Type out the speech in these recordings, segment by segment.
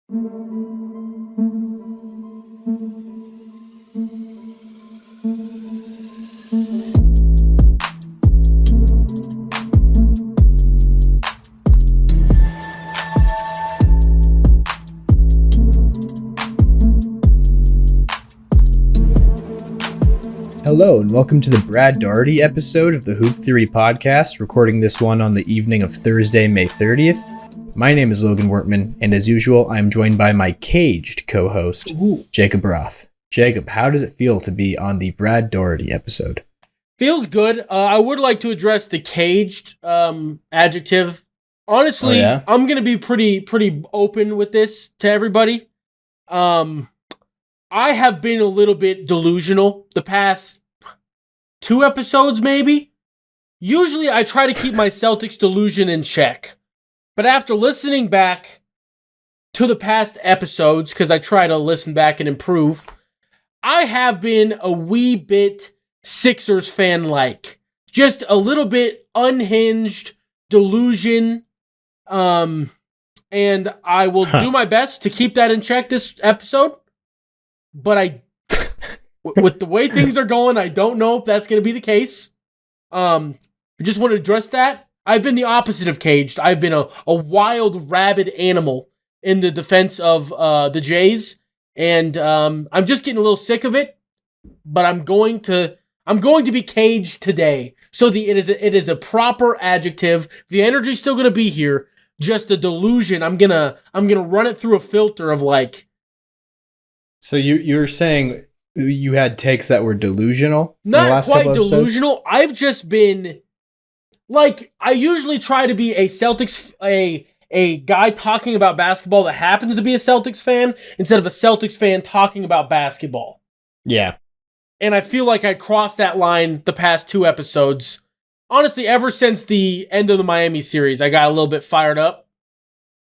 Hello and welcome to the Brad Daugherty episode of the Hoop Theory podcast, recording this one on the evening of Thursday, May 30th. My name is Logan Wortman, and as usual, I'm joined by my caged co-host, Jacob Roth. Jacob, how does it feel to be on the Brad Daugherty episode? Feels good. I would like to address the caged adjective. Honestly, I'm going to be pretty open with this to everybody. I have been a little bit delusional the past 2 episodes, maybe. Usually I try to keep my Celtics delusion in check. But after listening back to the past episodes, because I try to listen back and improve, I have been a wee bit Sixers fan-like. Just a little bit unhinged delusion. And I will do my best to keep that in check this episode. But with the way things are going, I don't know if that's going to be the case. I just want to address that. I've been the opposite of caged. I've been a wild, rabid animal in the defense of the Jays, and I'm just getting a little sick of it. But I'm going to be caged today. So it is a proper adjective. The energy's still going to be here. Just the delusion. I'm gonna run it through a filter of like. So you're saying you had takes that were delusional? Not quite delusional. I've just been like, I usually try to be a Celtics, a guy talking about basketball that happens to be a Celtics fan instead of a Celtics fan talking about basketball. Yeah. And I feel like I crossed that line the past 2 episodes. Honestly, ever since the end of the Miami series, I got a little bit fired up.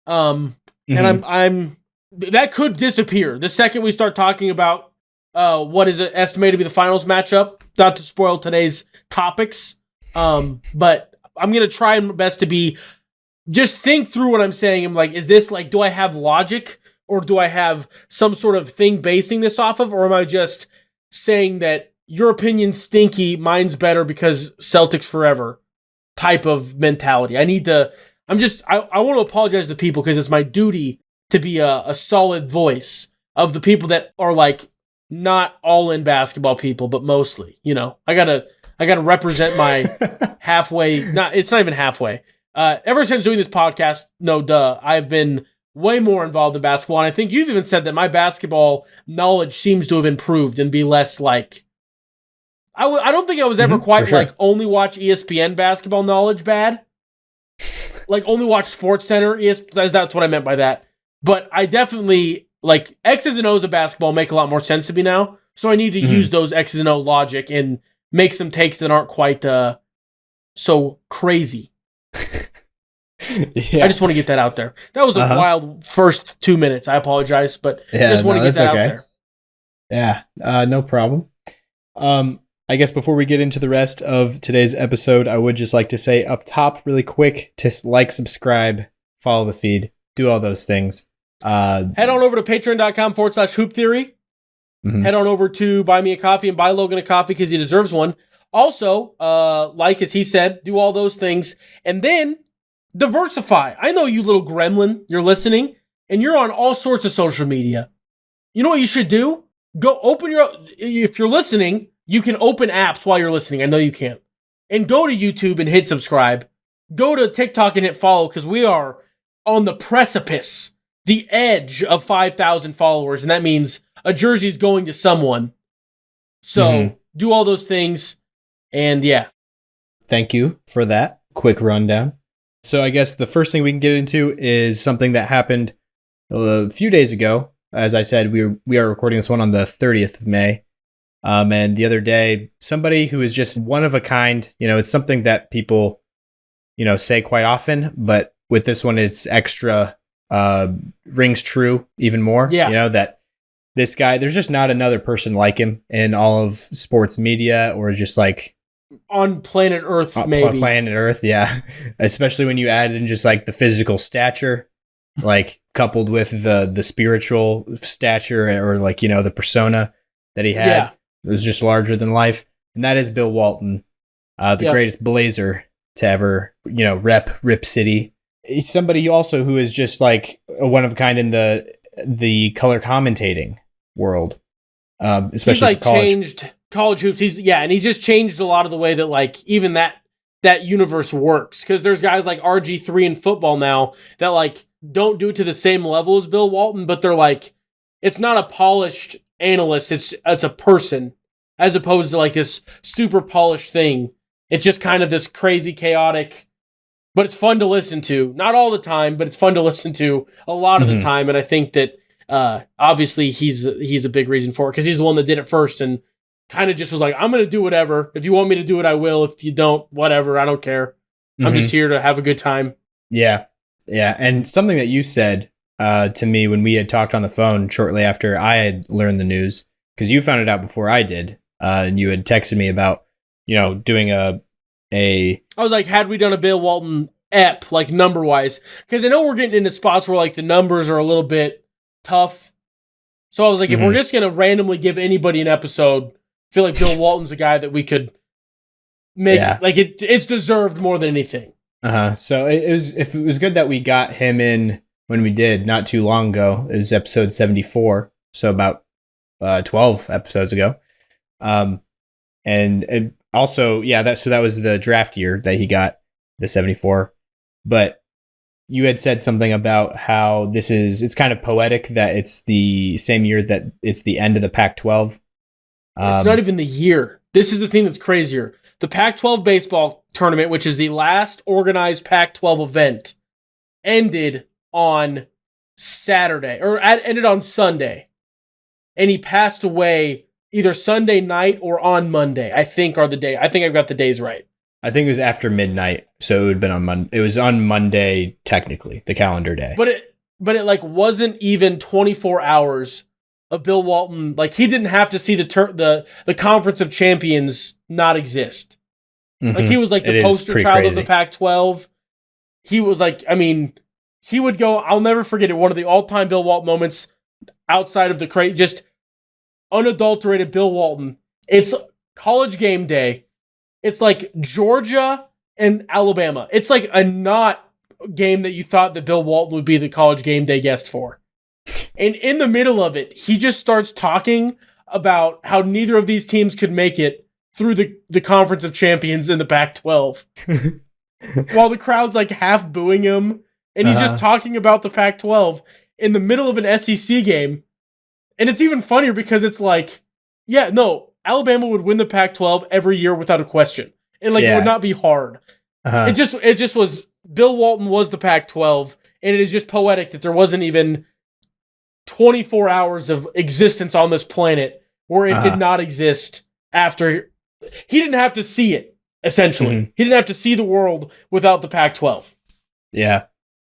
And I'm that could disappear the second we start talking about what is estimated to be the finals matchup. Not to spoil today's topics, but I'm gonna try my best to be just think through what I'm saying. I'm like, is this like, do I have logic or do I have some sort of thing basing this off of, or am I just saying that your opinion's stinky, mine's better because Celtics forever type of mentality? I want to apologize to people because it's my duty to be a solid voice of the people that are like not all in basketball people, but mostly, I gotta represent my halfway. It's not even halfway. Ever since doing this podcast, I've been way more involved in basketball. And I think you've even said that my basketball knowledge seems to have improved and be less like, I don't think I was ever quite like only watch ESPN basketball knowledge bad. Like only watch SportsCenter. That's what I meant by that. But I definitely, like, X's and O's of basketball make a lot more sense to me now. So I need to use those X's and O logic and make some takes that aren't quite so crazy. I just want to get that out there. That was a wild first 2 minutes. I apologize, but just want to get that out there. Yeah, no problem. I guess before we get into the rest of today's episode, I would just like to say up top really quick to like, subscribe, follow the feed. Do all those things. Head on over to patreon.com/hoop theory. Head on over to buy me a coffee and buy Logan a coffee because he deserves one. Also, like as he said, do all those things. And then diversify. I know you little gremlin, you're listening, and you're on all sorts of social media. You know what you should do? Go open if you're listening, you can open apps while you're listening. I know you can. And go to YouTube and hit subscribe. Go to TikTok and hit follow because we are on the precipice, the edge of 5,000 followers, and that means a jersey's going to someone. So do all those things, and yeah. Thank you for that quick rundown. So I guess the first thing we can get into is something that happened a few days ago. As I said, we are recording this one on the 30th of May. And the other day, somebody who is just one of a kind, it's something that people, say quite often, but with this one, it's extra rings true even more. Yeah. That this guy, there's just not another person like him in all of sports media or just like on planet Earth, maybe. On planet Earth, yeah. Especially when you add in just like the physical stature. like coupled with the spiritual stature or like, the persona that he had. Yeah. It was just larger than life. And that is Bill Walton, the greatest Blazer to ever, rep Rip City. He's somebody also who is just like a one of a kind in the color commentating world, especially he's like for college. Changed college hoops. And he just changed a lot of the way that like even that universe works, because there's guys like RG3 in football now that like don't do it to the same level as Bill Walton, but they're like, it's not a polished analyst, it's a person, as opposed to like this super polished thing. It's just kind of this crazy, chaotic, but it's fun to listen to. Not all the time, but it's fun to listen to a lot of the time. And I think that obviously he's a big reason for it, because he's the one that did it first and kind of just was like, I'm going to do whatever. If you want me to do it, I will. If you don't, whatever. I don't care. I'm just here to have a good time. Yeah. Yeah. And something that you said to me when we had talked on the phone shortly after I had learned the news, because you found it out before I did, and you had texted me about, doing a... I was like, had we done a Bill Walton ep, like number-wise? Because I know we're getting into spots where like the numbers are a little bit tough. So I was like, if we're just going to randomly give anybody an episode, I feel like Bill Walton's a guy that we could make like it's deserved more than anything. So it was good that we got him in when we did not too long ago. It was episode 74, so about 12 episodes ago. And also, that was the draft year that he got the 74. But you had said something about how it's kind of poetic that it's the same year that it's the end of the Pac-12. It's not even the year. This is the thing that's crazier. The Pac-12 baseball tournament, which is the last organized Pac-12 event, ended on Saturday, or ended on Sunday. And he passed away either Sunday night or on Monday, I think are the day. I think I've got the days right. I think it was after midnight, so it would have been on Monday. It was on Monday, technically, the calendar day. But it like wasn't even 24 hours of Bill Walton. Like, he didn't have to see the Conference of Champions not exist. Like, he was like the poster child of the Pac-12. He was like, I mean, he would go, I'll never forget it, one of the all-time Bill Walton moments outside of the just unadulterated Bill Walton. It's college game day. It's like Georgia and Alabama. It's like a not game that you thought that Bill Walton would be the college game day guest for. And in the middle of it, he just starts talking about how neither of these teams could make it through the Conference of Champions in the Pac-12. While the crowd's like half booing him. And he's just talking about the Pac-12 in the middle of an SEC game. And it's even funnier because it's like, Alabama would win the Pac-12 every year without a question. And it would not be hard. It just was, Bill Walton was the Pac-12, and it is just poetic that there wasn't even 24 hours of existence on this planet where it did not exist after. He didn't have to see it, essentially. He didn't have to see the world without the Pac-12. Yeah.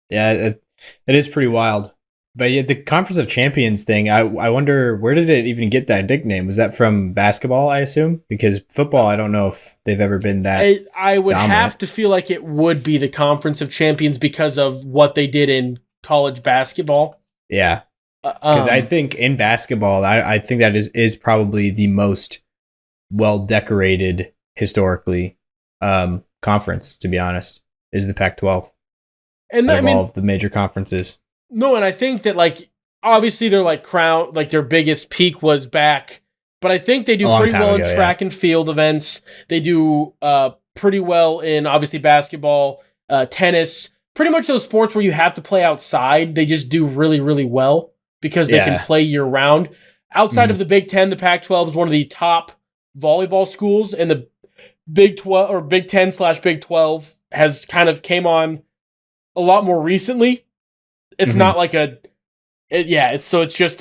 Yeah, it is pretty wild. But yeah, the Conference of Champions thing, I wonder, where did it even get that nickname? Was that from basketball, I assume? Because football, I don't know if they've ever been that I would dominant. have to feel like it would be the Conference of Champions because of what they did in college basketball. Yeah. Because I think in basketball, I think that is probably the most well-decorated historically conference, to be honest, is the Pac-12. And all of the major conferences. No, and I think that, like, obviously their, like, crown, like, their biggest peak was back, but I think they do pretty well in track and field events. They do pretty well in, obviously, basketball, tennis, pretty much those sports where you have to play outside. They just do really, really well because they can play year-round. Outside of the Big Ten, the Pac-12 is one of the top volleyball schools, and the Big 12 or Big 10/Big 12 has kind of came on a lot more recently. It's not like it's just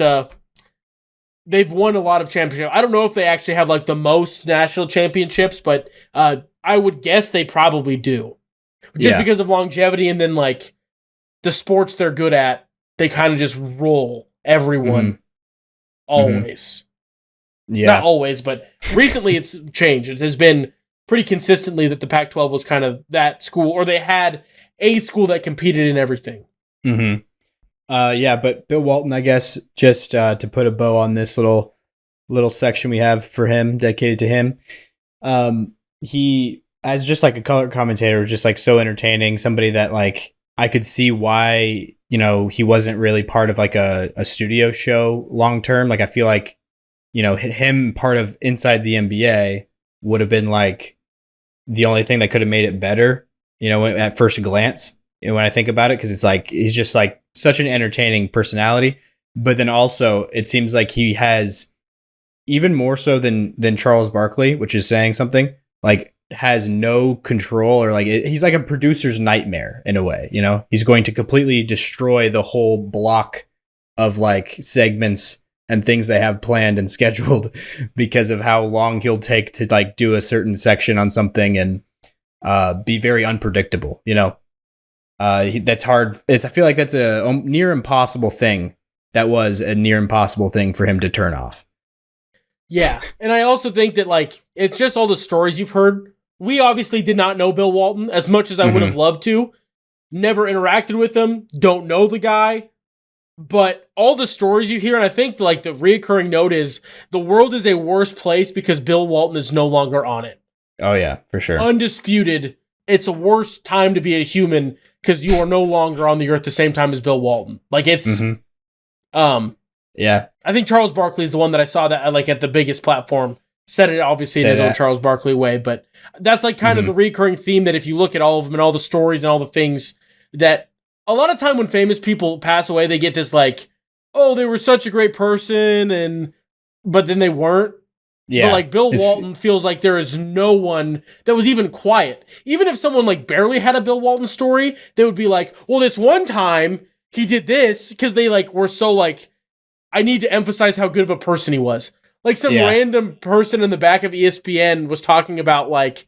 they've won a lot of championships. I don't know if they actually have like the most national championships, but I would guess they probably do. Just because of longevity, and then like the sports they're good at, they kind of just roll everyone always. Yeah. Not always, but recently it's changed. It has been pretty consistently that the Pac-12 was kind of that school, or they had a school that competed in everything. Yeah, but Bill Walton, I guess, just to put a bow on this little section we have for him, dedicated to him. He, as just like a color commentator, was just like so entertaining. Somebody that like I could see why, he wasn't really part of like a studio show long term. Like I feel like, him part of Inside the NBA would have been like the only thing that could have made it better, at first glance, when I think about it, because it's like he's just like such an entertaining personality. But then also it seems like he has, even more so than Charles Barkley, which is saying something, like has no control, or like he's like a producer's nightmare in a way. He's going to completely destroy the whole block of like segments and things they have planned and scheduled because of how long he'll take to like do a certain section on something and be very unpredictable. That's hard. I feel like that's a near impossible thing. That was a near impossible thing for him to turn off. Yeah, and I also think that like it's just all the stories you've heard. We obviously did not know Bill Walton as much as I would have loved to. Never interacted with him. Don't know the guy. But all the stories you hear, and I think like the reoccurring note is the world is a worse place because Bill Walton is no longer on it. Oh yeah, for sure. Undisputed. It's a worse time to be a human because you are no longer on the earth the same time as Bill Walton. Like it's, yeah. I think Charles Barkley is the one that I saw that like at the biggest platform said it obviously in his own Charles Barkley way, but that's like kind of the recurring theme that if you look at all of them and all the stories and all the things that a lot of time when famous people pass away, they get this like, oh, they were such a great person, but then they weren't. Yeah. But like Bill Walton feels like there is no one that was even quiet. Even if someone like barely had a Bill Walton story, they would be like, well, this one time he did this, because they like were so like, I need to emphasize how good of a person he was. Like some random person in the back of ESPN was talking about like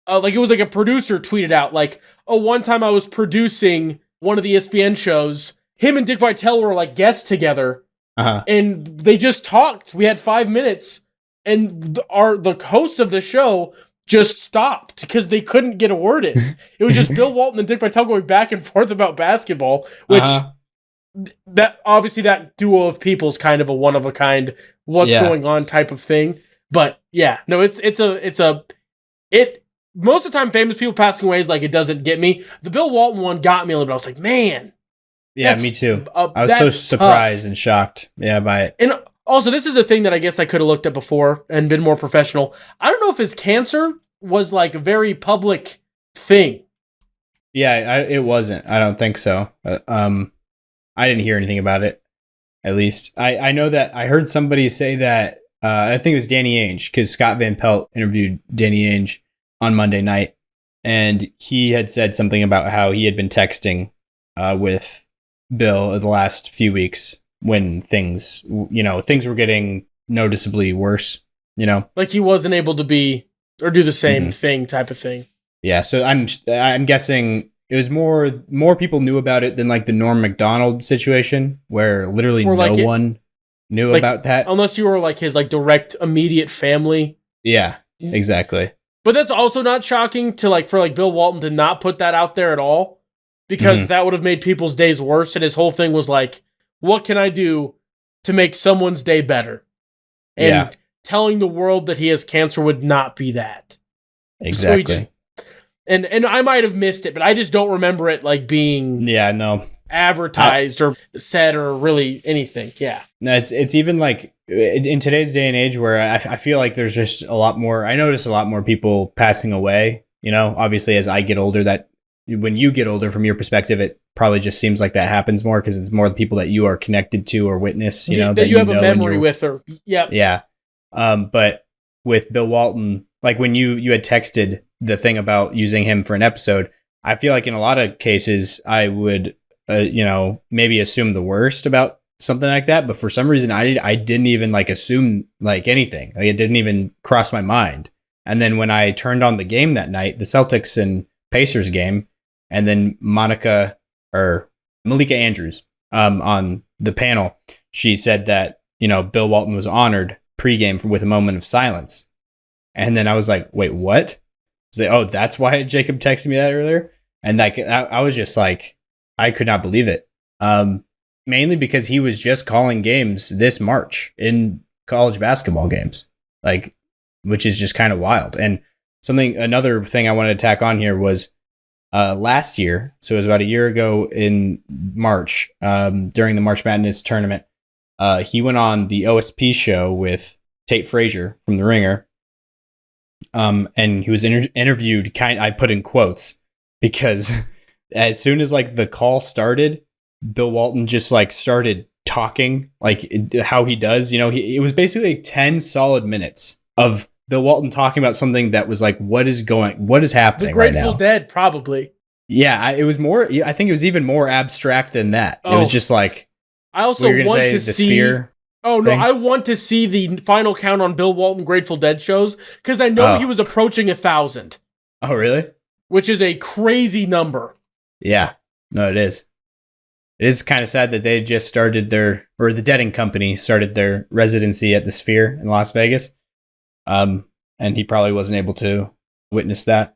it was like a producer tweeted out like, oh, one time I was producing one of the ESPN shows. Him and Dick Vitale were like guests together, and they just talked. We had 5 minutes, and the hosts of the show just stopped because they couldn't get a word in. It was just Bill Walton and Dick Vitale going back and forth about basketball, which that obviously that duo of people is kind of a one of a kind, what's going on type of thing. But yeah, no, it's most of the time famous people passing away is like, it doesn't get me. The Bill Walton one got me a little bit. I was like, man. Yeah, me too. I was so surprised and shocked by it. And also, this is a thing that I guess I could have looked at before and been more professional. I don't know if his cancer was like a very public thing. Yeah, it wasn't. I don't think so. I didn't hear anything about it, at least. I know that I heard somebody say that, I think it was Danny Ainge, because Scott Van Pelt interviewed Danny Ainge on Monday night, and he had said something about how he had been texting with Bill the last few weeks when things were getting noticeably worse, like he wasn't able to be or do the same thing type of thing. Yeah, so I'm guessing it was more people knew about it than like the Norm Macdonald situation, where literally no one knew about that, unless you were like his like direct immediate family. Yeah, exactly. But that's also not shocking to like for like Bill Walton to not put that out there at all, because that would have made people's days worse. And his whole thing was like, what can I do to make someone's day better? And telling the world that he has cancer would not be that. Exactly. So and I might have missed it, but I just don't remember it like being advertised or said or really anything. Yeah. No, it's even like in today's day and age where I feel like there's just a lot more. I notice a lot more people passing away. Obviously as I get older, that when you get older, from your perspective, it probably just seems like that happens more because it's more the people that you are connected to or witness. That you have a memory with, or yeah. But with Bill Walton, like when you had texted the thing about using him for an episode, I feel like in a lot of cases I would maybe assume the worst about something like that, but for some reason I didn't even like assume like anything. Like it didn't even cross my mind. And then when I turned on the game that night, the Celtics and Pacers game, and then Malika Andrews on the panel, she said that Bill Walton was honored pregame with a moment of silence. And then I was like, wait, what? I was like, oh, that's why Jacob texted me that earlier. And like I was just like, I could not believe it. mainly because he was just calling games this March in college basketball games, like, which is just kind of wild. And another thing I wanted to tack on here was last year. So it was about a year ago in March, during the March Madness tournament. He went on the OSP show with Tate Frazier from The Ringer. And he was interviewed, I put in quotes, because as soon as like the call started, Bill Walton just like started talking like how he does. You know, it was basically 10 solid minutes of Bill Walton talking about something that was like, what is happening right now? The Grateful Dead, probably. Yeah, it was more. I think it was even more abstract than that. It was just like, I also want to see. Sphere Oh no, thing? I want to see the final count on Bill Walton Grateful Dead shows because I know he was approaching 1,000. Oh, really? Which is a crazy number. Yeah, no, it is. It is kind of sad that they just started the Deading Company started their residency at the Sphere in Las Vegas. And he probably wasn't able to witness that.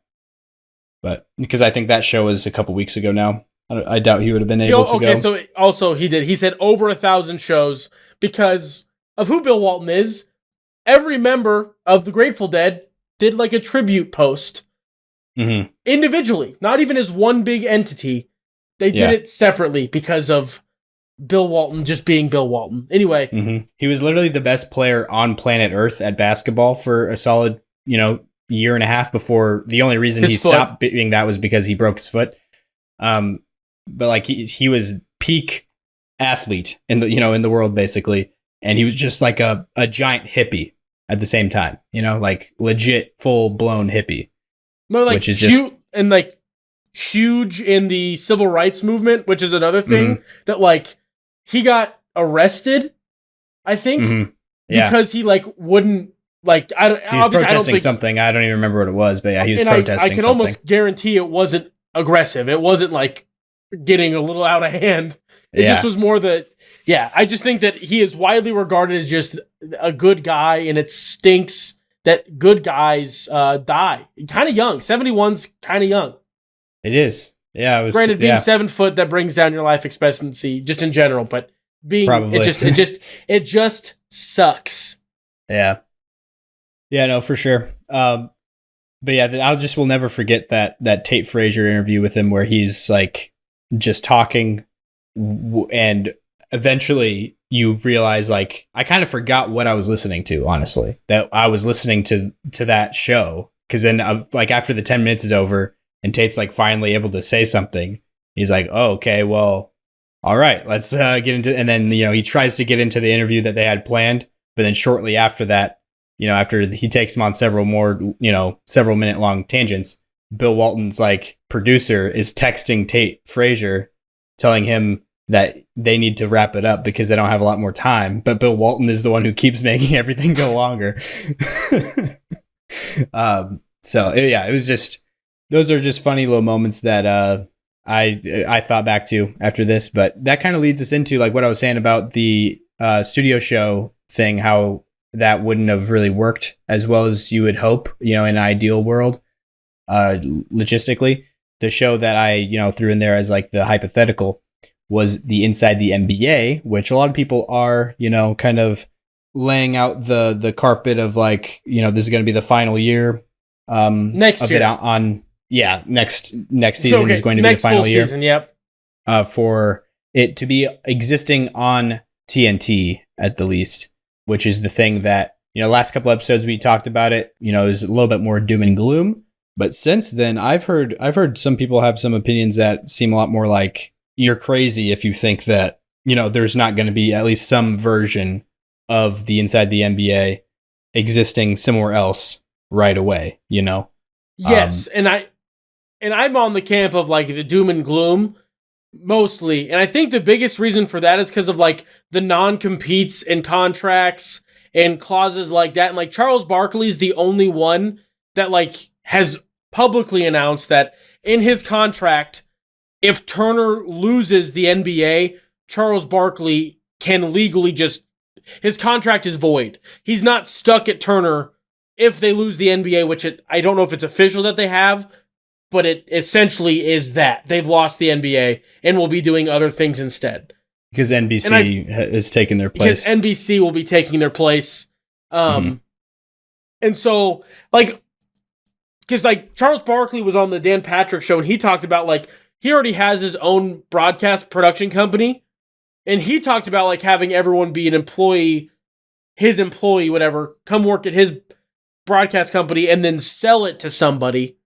But because I think that show was a couple weeks ago now. I doubt he would have been able to go. Okay, so also he did. He said over 1,000 shows because of who Bill Walton is. Every member of the Grateful Dead did like a tribute post individually, not even as one big entity. They did it separately because of Bill Walton just being Bill Walton. Anyway, he was literally the best player on planet Earth at basketball for a solid, year and a half before. The only reason he stopped being that was because he broke his foot. But like he was peak athlete in the world basically, and he was just like a giant hippie at the same time, like legit full blown hippie. No, like which is just and like huge in the civil rights movement, which is another thing that like he got arrested, I think, because he like wouldn't like he was protesting something. I don't even remember what it was, but yeah, he was protesting. I can almost guarantee it wasn't aggressive. It wasn't like getting a little out of hand. It just was more I just think that he is widely regarded as just a good guy, and it stinks that good guys die kind of young. 71's kind of young. It is. Yeah, it was. Granted, being 7 foot, that brings down your life expectancy just in general, but it just sucks. Yeah. Yeah, no, for sure. But yeah, will never forget that Tate Frazier interview with him where he's like just talking, and eventually you realize like I kind of forgot what I was listening to, honestly, that I was listening to that show, because then like after the 10 minutes is over and Tate's like finally able to say something, he's like, oh, okay, well, all right, let's get into, and then he tries to get into the interview that they had planned, but then shortly after that, after he takes him on several minute long tangents, Bill Walton's like producer is texting Tate Frazier telling him that they need to wrap it up because they don't have a lot more time. But Bill Walton is the one who keeps making everything go longer. It was just, those are just funny little moments that I thought back to after this. But that kind of leads us into like what I was saying about the studio show thing, how that wouldn't have really worked as well as you would hope, in an ideal world, logistically. The show that I, threw in there as like the hypothetical was the Inside the NBA, which a lot of people are, kind of laying out the carpet of like, this is going to be the final year next of year. It on. Yeah, next season is going to be the final year. Season, yep. For it to be existing on TNT at the least, which is the thing that, last couple episodes we talked about it, is a little bit more doom and gloom. But since then, I've heard some people have some opinions that seem a lot more like you're crazy if you think that, there's not going to be at least some version of the Inside the NBA existing somewhere else right away, Yes, and I'm on the camp of like the doom and gloom mostly. And I think the biggest reason for that is because of like the non-competes and contracts and clauses like that. And like Charles Barkley's the only one that like has publicly announced that in his contract, if Turner loses the NBA, Charles Barkley can legally his contract is void. He's not stuck at Turner if they lose the NBA, which I don't know if it's official that they have, but it essentially is that. They've lost the NBA and will be doing other things instead. Because NBC has taken their place. Because NBC will be taking their place. And so, like, because, like, Charles Barkley was on the Dan Patrick show, and he talked about, like, he already has his own broadcast production company, and he talked about, like, having everyone be an employee, his employee, whatever, come work at his broadcast company and then sell it to somebody.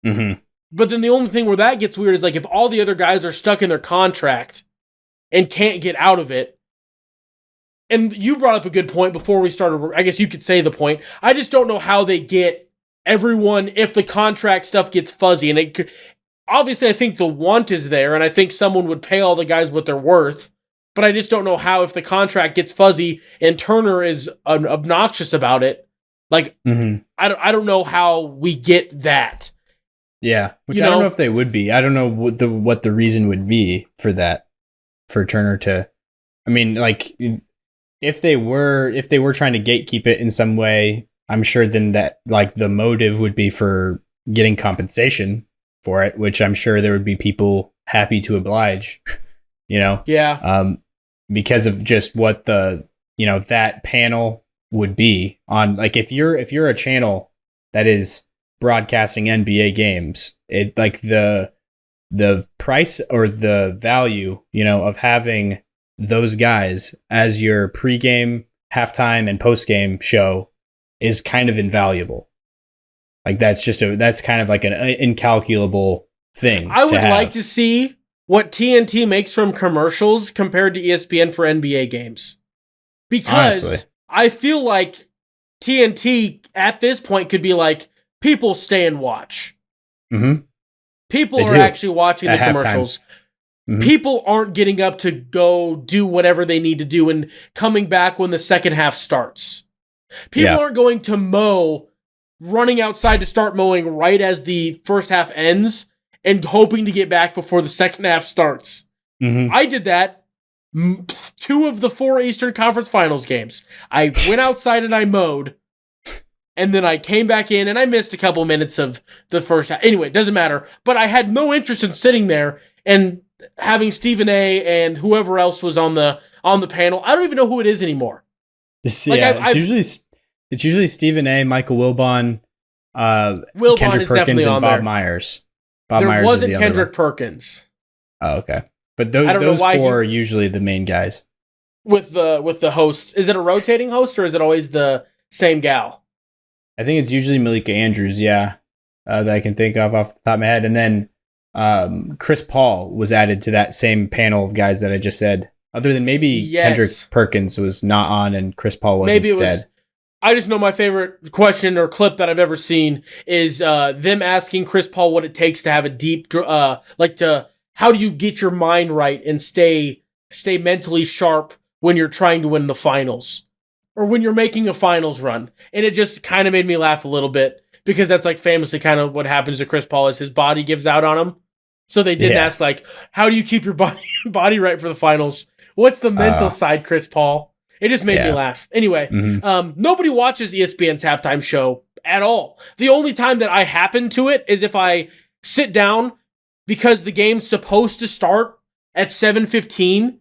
But then the only thing where that gets weird is, like, if all the other guys are stuck in their contract and can't get out of it. And you brought up a good point before we started. I guess you could say the point. I just don't know how they get everyone if the contract stuff gets fuzzy. And obviously, I think the want is there, and I think someone would pay all the guys what they're worth. But I just don't know how, if the contract gets fuzzy and Turner is obnoxious about it, like, I don't know how we get that. Yeah, which I don't know if they would be. I don't know what the reason would be for that. For Turner to, I mean, like, if they were trying to gatekeep it in some way, I'm sure then that, like, the motive would be for getting compensation for it, which I'm sure there would be people happy to oblige, Yeah. Because of just what the, that panel would be on. Like, if you're a channel that is broadcasting NBA games, it, like, the price or the value, of having those guys as your pregame, halftime, and postgame show is kind of invaluable. Like, that's kind of like an incalculable thing. I would like to see what TNT makes from commercials compared to ESPN for NBA games. Because honestly, I feel like TNT at this point could be like, people stay and watch. People are actually watching the commercials. People aren't getting up to go do whatever they need to do and coming back when the second half starts. People aren't going to mow, running outside to start mowing right as the first half ends and hoping to get back before the second half starts. I did that 2 of the 4 Eastern Conference Finals games. I went outside and I mowed. And then I came back in and I missed a couple minutes of the first half. Anyway, it doesn't matter. But I had no interest in sitting there and having Stephen A. and whoever else was on the panel. I don't even know who it is anymore. It's usually Stephen A., Michael Wilbon, Kendrick Perkins, and Bob Myers. There wasn't Kendrick Perkins. Oh, okay. But those 4 are usually the main guys. With the host. Is it a rotating host or is it always the same gal? I think it's usually Malika Andrews, that I can think of off the top of my head. And then Chris Paul was added to that same panel of guys that I just said. Other than maybe Kendrick Perkins was not on and Chris Paul was instead. I just know my favorite question or clip that I've ever seen is them asking Chris Paul what it takes to have a deep, how do you get your mind right and stay mentally sharp when you're trying to win the finals? Or when you're making a finals run. And it just kind of made me laugh a little bit because that's, like, famously kind of what happens to Chris Paul is his body gives out on him. So they didn't ask, like, how do you keep your body right for the finals? What's the mental side, Chris Paul? It just made me laugh. Anyway, nobody watches ESPN's halftime show at all. The only time that I happen to it is if I sit down because the game's supposed to start at 7:15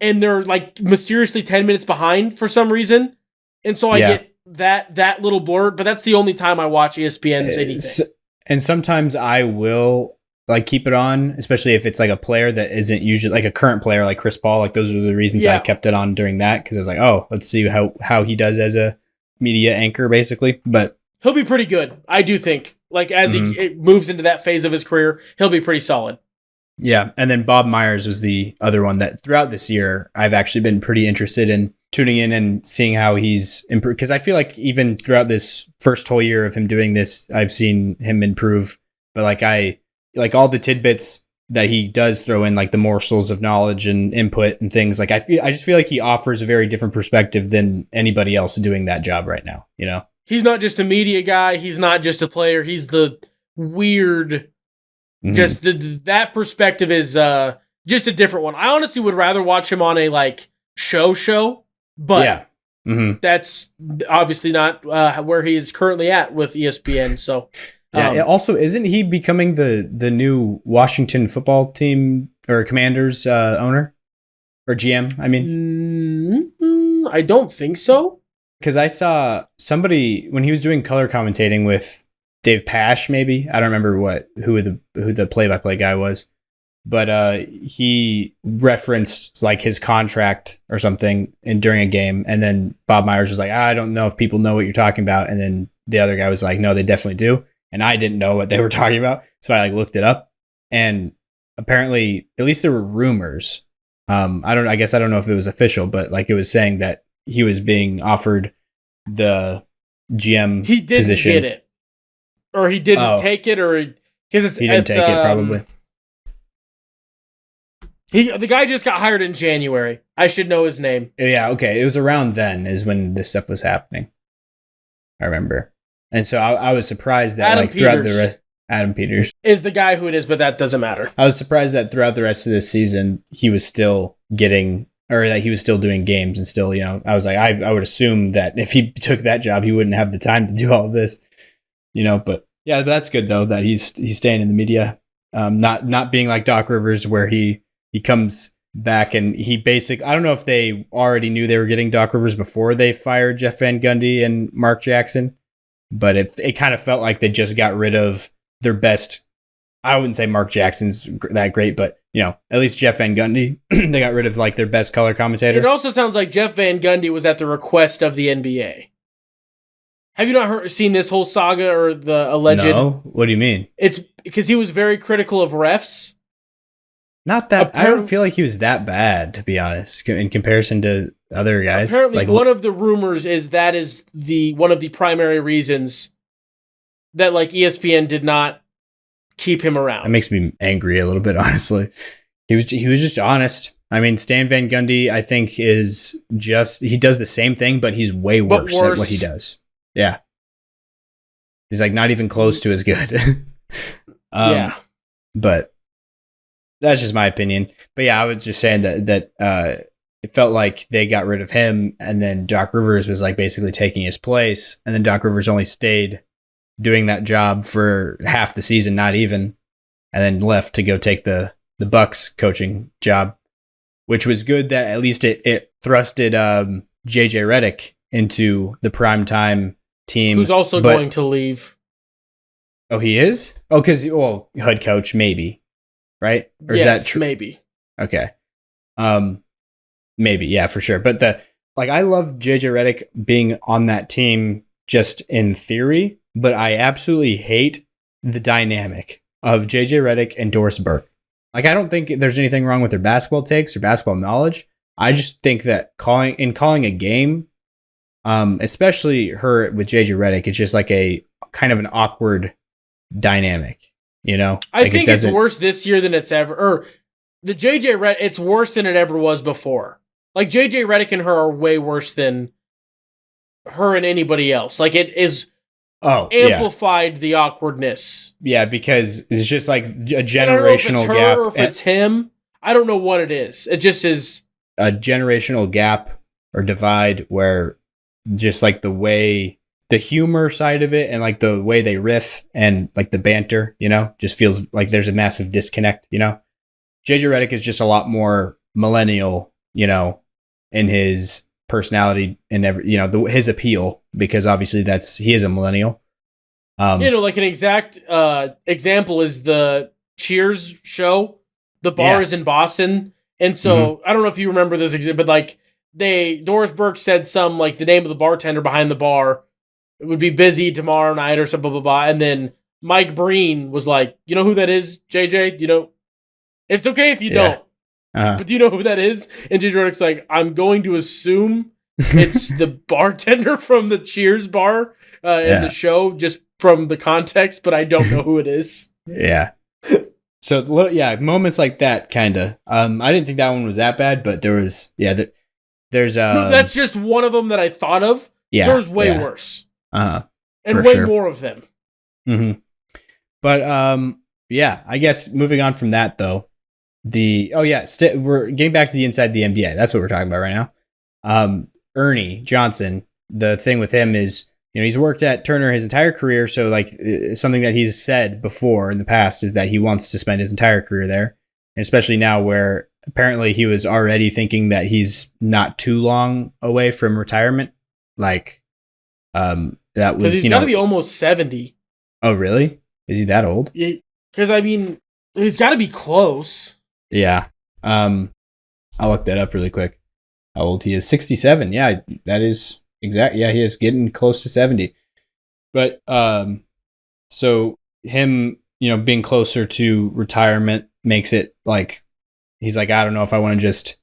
and they're, like, mysteriously 10 minutes behind for some reason. And so I get that little blurb, but that's the only time I watch ESPN's anything. And sometimes I will, like, keep it on, especially if it's, like, a player that isn't usually, like, a current player like Chris Paul. Like, those are the reasons I kept it on during that, because I was like, oh, let's see how he does as a media anchor, basically. But he'll be pretty good, I do think. Like, as he moves into that phase of his career, he'll be pretty solid. Yeah, and then Bob Myers was the other one that throughout this year I've actually been pretty interested in tuning in and seeing how he's improved, because I feel like even throughout this first whole year of him doing this, I've seen him improve. But like all the tidbits that he does throw in, like the morsels of knowledge and input and things, like I just feel like he offers a very different perspective than anybody else doing that job right now. He's not just a media guy. He's not just a player. He's the weird. Just that perspective is just a different one. I honestly would rather watch him on a, like, show, but that's obviously not where he is currently at with ESPN. So also, isn't he becoming the new Washington football team or Commanders owner? or GM, I mean. I don't think so. Because I saw somebody when he was doing color commentating with Dave Pash, maybe. I don't remember who the play-by-play guy was. But he referenced like his contract or something during a game. And then Bob Myers was like, I don't know if people know what you're talking about. And then the other guy was like, no, they definitely do. And I didn't know what they were talking about. So I like looked it up. And apparently, at least there were rumors. I guess I don't know if it was official, but like it was saying that he was being offered the GM He didn't position. get it. Or he didn't take it, or because he didn't take it, probably. The guy just got hired in January. I should know his name. Yeah, okay. It was around then is when this stuff was happening. I remember. And so I was surprised that Adam like throughout Peters the rest, Adam Peters is the guy who it is, but that doesn't matter. I was surprised that throughout the rest of this season he was still getting, or that he was still doing games and still, I was like, I would assume that if he took that job, he wouldn't have the time to do all of this, but yeah, but that's good though that he's staying in the media, not being like Doc Rivers where he comes back and he I don't know if they already knew they were getting Doc Rivers before they fired Jeff Van Gundy and Mark Jackson, but it kind of felt like they just got rid of their best. I wouldn't say Mark Jackson's that great, but at least Jeff Van Gundy, they got rid of like their best color commentator. It also sounds like Jeff Van Gundy was at the request of the NBA. Have you not seen this whole saga or the alleged? No, what do you mean? It's because he was very critical of refs. Not that I don't feel like he was that bad, to be honest, in comparison to other guys. Apparently, like, one of the rumors is that is one of the primary reasons that like ESPN did not keep him around. That makes me angry a little bit, honestly. He was just honest. I mean, Stan Van Gundy, I think, he does the same thing, but he's way worse at what he does. Yeah. He's like not even close to as good. Yeah. But that's just my opinion. But yeah, I was just saying that it felt like they got rid of him and then Doc Rivers was like basically taking his place. And then Doc Rivers only stayed doing that job for half the season, not even, and then left to go take the Bucks coaching job, which was good that at least it thrusted JJ Redick into the primetime team. Who's also going to leave. Oh, he is? Oh, because, head coach, maybe. Right? Or yes, is that maybe. Okay. Maybe, yeah, for sure. But I love JJ Redick being on that team just in theory, but I absolutely hate the dynamic of JJ Redick and Doris Burke. Like, I don't think there's anything wrong with their basketball takes or basketball knowledge. I just think that calling a game, especially her with JJ Redick, it's just like a kind of an awkward dynamic. I think it's worse this year than it's ever. Or the JJ Redick, it's worse than it ever was before. Like JJ Redick and her are way worse than her and anybody else. Like it is amplified the awkwardness. Yeah, because it's just like a generational I don't know if it's her gap. Or if it's him, I don't know what it is. It just is a generational gap or divide where just like the humor side of it and like the way they riff and like the banter, just feels like there's a massive disconnect, JJ Redick is just a lot more millennial, in his personality and his appeal, because obviously he is a millennial. Like an exact example is the Cheers show. The bar is in Boston. And so I don't know if you remember this, but like Doris Burke said some like the name of the bartender behind the bar. It would be busy tomorrow night or something, blah, blah, blah. And then Mike Breen was like, you know who that is, JJ? It's okay if you don't. But do you know who that is? And JJ Redick's like, I'm going to assume it's the bartender from the Cheers bar in the show, just from the context, but I don't know who it is. Yeah. So, moments like that, kind of. I didn't think that one was that bad, but there was, there's... No, that's just one of them that I thought of. Yeah. There's way worse. And way more of them. Mm-hmm. But I guess moving on from that though, we're getting back to the inside the NBA. That's what we're talking about right now. Ernie Johnson, the thing with him is, he's worked at Turner his entire career. So like something that he's said before in the past is that he wants to spend his entire career there. And especially now where apparently he was already thinking that he's not too long away from retirement. Like, that was, he's got to be almost 70. Oh, really? Is he that old? Because, I mean, he's got to be close. Yeah. I'll look that up really quick. How old he is? 67. Yeah, that is exact. Yeah, he is getting close to 70. But, so him, being closer to retirement makes it like, he's like, I don't know if I want to just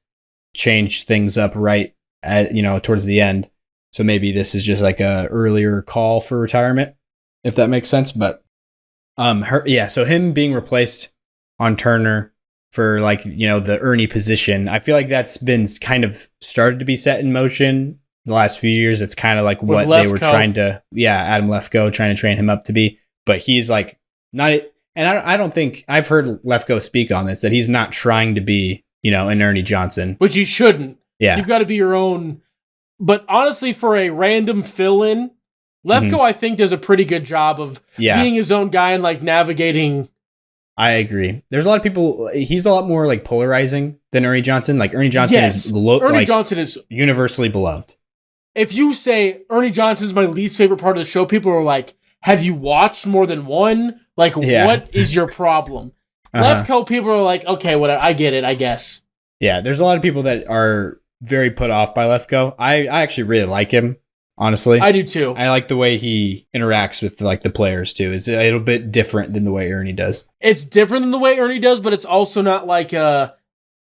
change things up right at, towards the end. So maybe this is just like a earlier call for retirement, if that makes sense. But, so him being replaced on Turner for like, the Ernie position, I feel like that's been kind of started to be set in motion the last few years. It's kind of like what they were trying to, Adam Lefkoe trying to train him up to be, but he's like not, and I don't think I've heard Lefkoe speak on this, that he's not trying to be, an Ernie Johnson. Which you shouldn't. Yeah. You've got to be your own. But honestly, for a random fill-in, Lefkoe, I think, does a pretty good job of being his own guy and like navigating. I agree. There's a lot of people. He's a lot more like polarizing than Ernie Johnson. Like Ernie Johnson Johnson is universally beloved. If you say Ernie Johnson is my least favorite part of the show, people are like, "Have you watched more than one? Like, what is your problem?" Lefkoe, people are like, "Okay, whatever. I get it. I guess." Yeah, there's a lot of people that are very put off by Lefkoe. I actually really like him. Honestly, I do too. I like the way he interacts with like the players too. It's a little bit different than the way Ernie does. It's different than the way Ernie does, but it's also not like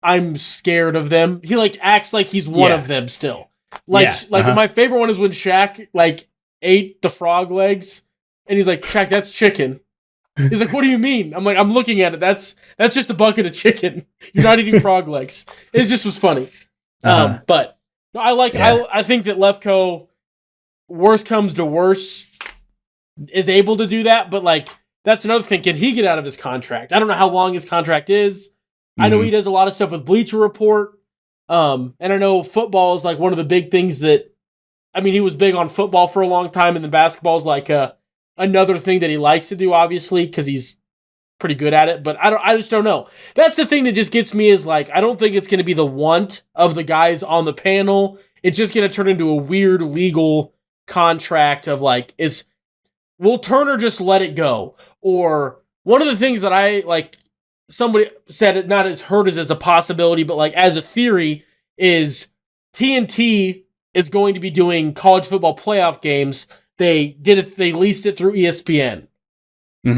I'm scared of them. He like acts like he's one of them still. My favorite one is when Shaq like ate the frog legs, and he's like, "Shaq, that's chicken." He's like, "What do you mean?" I'm like, "I'm looking at it. That's just a bucket of chicken. You're not eating frog legs." It just was funny. But no, I think that Lefkoe, worst comes to worst, is able to do that, but like that's another thing. Can he get out of his contract? I don't know how long his contract is. I know he does a lot of stuff with Bleacher Report. And I know football is like one of the big things that, I mean, he was big on football for a long time, and then basketball is like another thing that he likes to do, obviously, because he's pretty good at it. But I just don't know. That's the thing that just gets me, is like, I don't think it's going to be the want of the guys on the panel. It's just going to turn into a weird legal contract of like, will Turner just let it go? Or one of the things that I like, somebody said it not as heard as a possibility, but like as a theory, is TNT is going to be doing college football playoff games. They leased it through ESPN.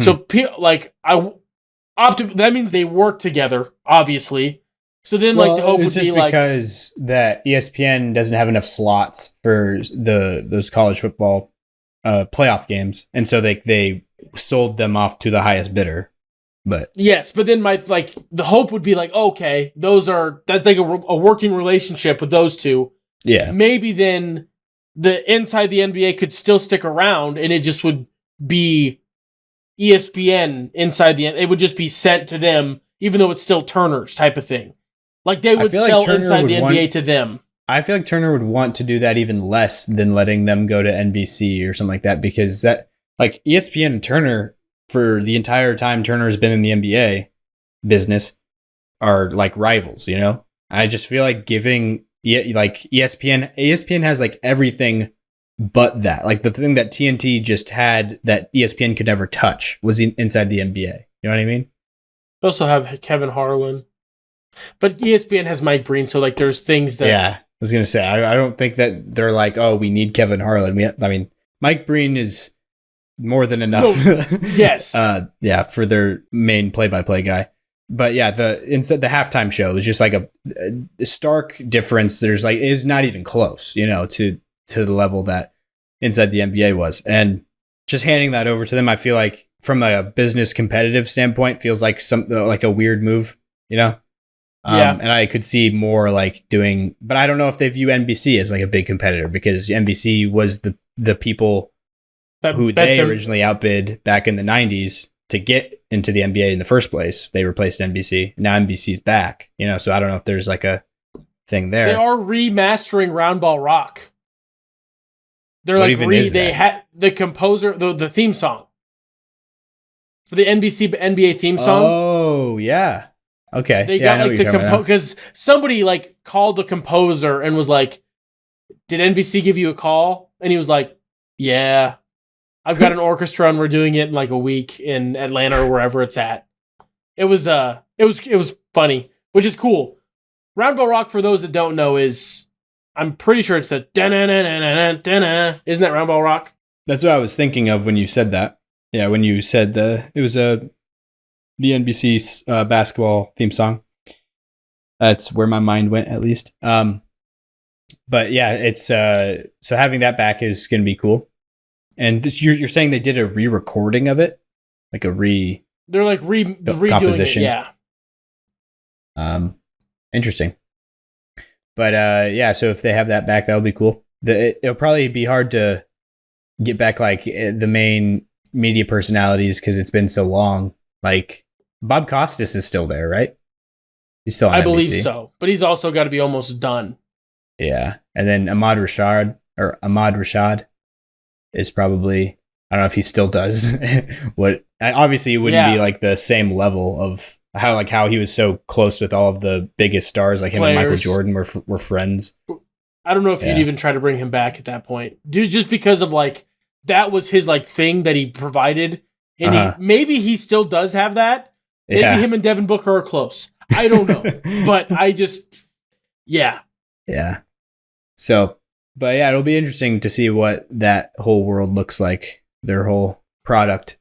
So like that means they work together, obviously. So then like the hope would be like, because that ESPN doesn't have enough slots for those college football playoff games, and so they sold them off to the highest bidder. But yes, but then the hope would be like, okay, that's like a working relationship with those two. Yeah, maybe then the inside the NBA could still stick around, and it just would be ESPN inside it would just be sent to them, even though it's still Turner's type of thing. Like they would sell inside the NBA to them. I feel like Turner would want to do that even less than letting them go to NBC or something like that, because that like ESPN and Turner, for the entire time Turner has been in the NBA business, are like rivals, I just feel like giving ESPN has like everything but that. Like the thing that TNT just had that ESPN could never touch was inside the NBA. You know what I mean? They also have Kevin Harlan. But ESPN has Mike Breen, so like there's things that... Yeah, I was going to say, I don't think that they're like, oh, we need Kevin Harlan. Mike Breen is more than enough. Yes. For their main play-by-play guy. But yeah, the halftime show is just like a stark difference. There's like, it's not even close, to the level that inside the NBA was. And just handing that over to them, I feel like from a business competitive standpoint, feels like like a weird move, and I could see more like doing, but I don't know if they view NBC as like a big competitor, because NBC was the people who they originally outbid back in the 90s to get into the NBA in the first place. They replaced NBC. Now NBC's back, so I don't know if there's like a thing there. They are remastering Round Ball Rock. They're what like they had the composer, the theme song for the NBA theme song. Oh yeah, Okay. They Yeah, I got know like what you're talking about. because somebody like called the composer and was like, "Did NBC give you a call?" And he was like, "Yeah, I've got an orchestra and we're doing it in like a week in Atlanta or wherever it's at." It was funny, which is cool. Roundabout Rock, for those that don't know, is I'm pretty sure it's the isn't that Roundabout Rock? That's what I was thinking of when you said that. Yeah, when you said it was the NBC basketball theme song. That's where my mind went, at least. But yeah, it's so having that back is going to be cool. And you're saying they did a re-recording of it, like a They're like redoing composition. it, yeah. Interesting. But yeah, so if they have that back, that'll be cool. It'll probably be hard to get back like the main media personalities because it's been so long. Like Bob Costas is still there, right? He's still on I NBC. believe so, but he's also got to be almost done. Yeah, and then Ahmad Rashad is probably, I don't know if he still does what. Obviously, it wouldn't be like the same level of how he was so close with all of the biggest stars, like him and Michael Jordan were friends. I don't know if you'd even try to bring him back at that point, dude. Just because of like that was his like thing that he provided, and maybe he still does have that. Maybe him and Devin Booker are close. I don't know, but I just yeah. So, but yeah, it'll be interesting to see what that whole world looks like. Their whole product,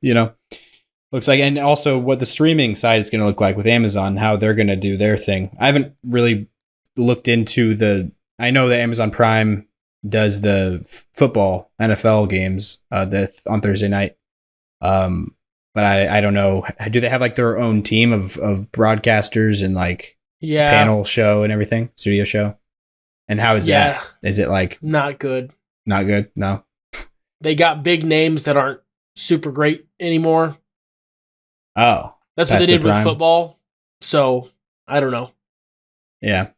looks like, and also what the streaming side is going to look like with Amazon, how they're going to do their thing. I haven't really looked into I know that Amazon Prime does the football NFL games on Thursday night. But I don't know. Do they have like their own team of broadcasters and like panel show and everything, studio show? And how is that? Is it like not good? Not good. No. They got big names that aren't super great anymore. Oh, that's what they did with football. So I don't know. Yeah.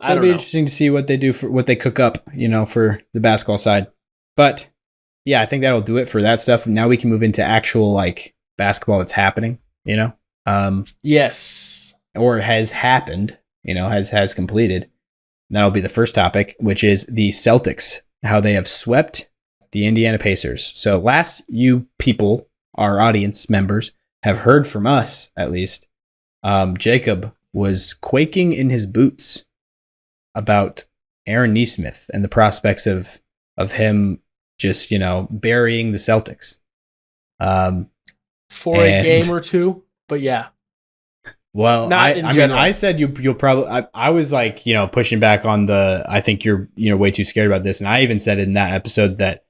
So it'll be interesting to see what they do for what they cook up, for the basketball side. But yeah, I think that'll do it for that stuff. Now we can move into actual like basketball that's happening, Yes. Or has happened, has completed. And that'll be the first topic, which is the Celtics, how they have swept the Indiana Pacers. So last you people, our audience members, have heard from us, at least, Jacob was quaking in his boots about Aaron Nesmith and the prospects of him just, burying the Celtics. For a game or two, but yeah. Well, I mean, I said you'll probably. I was like, pushing back on I think you're, way too scared about this, and I even said in that episode that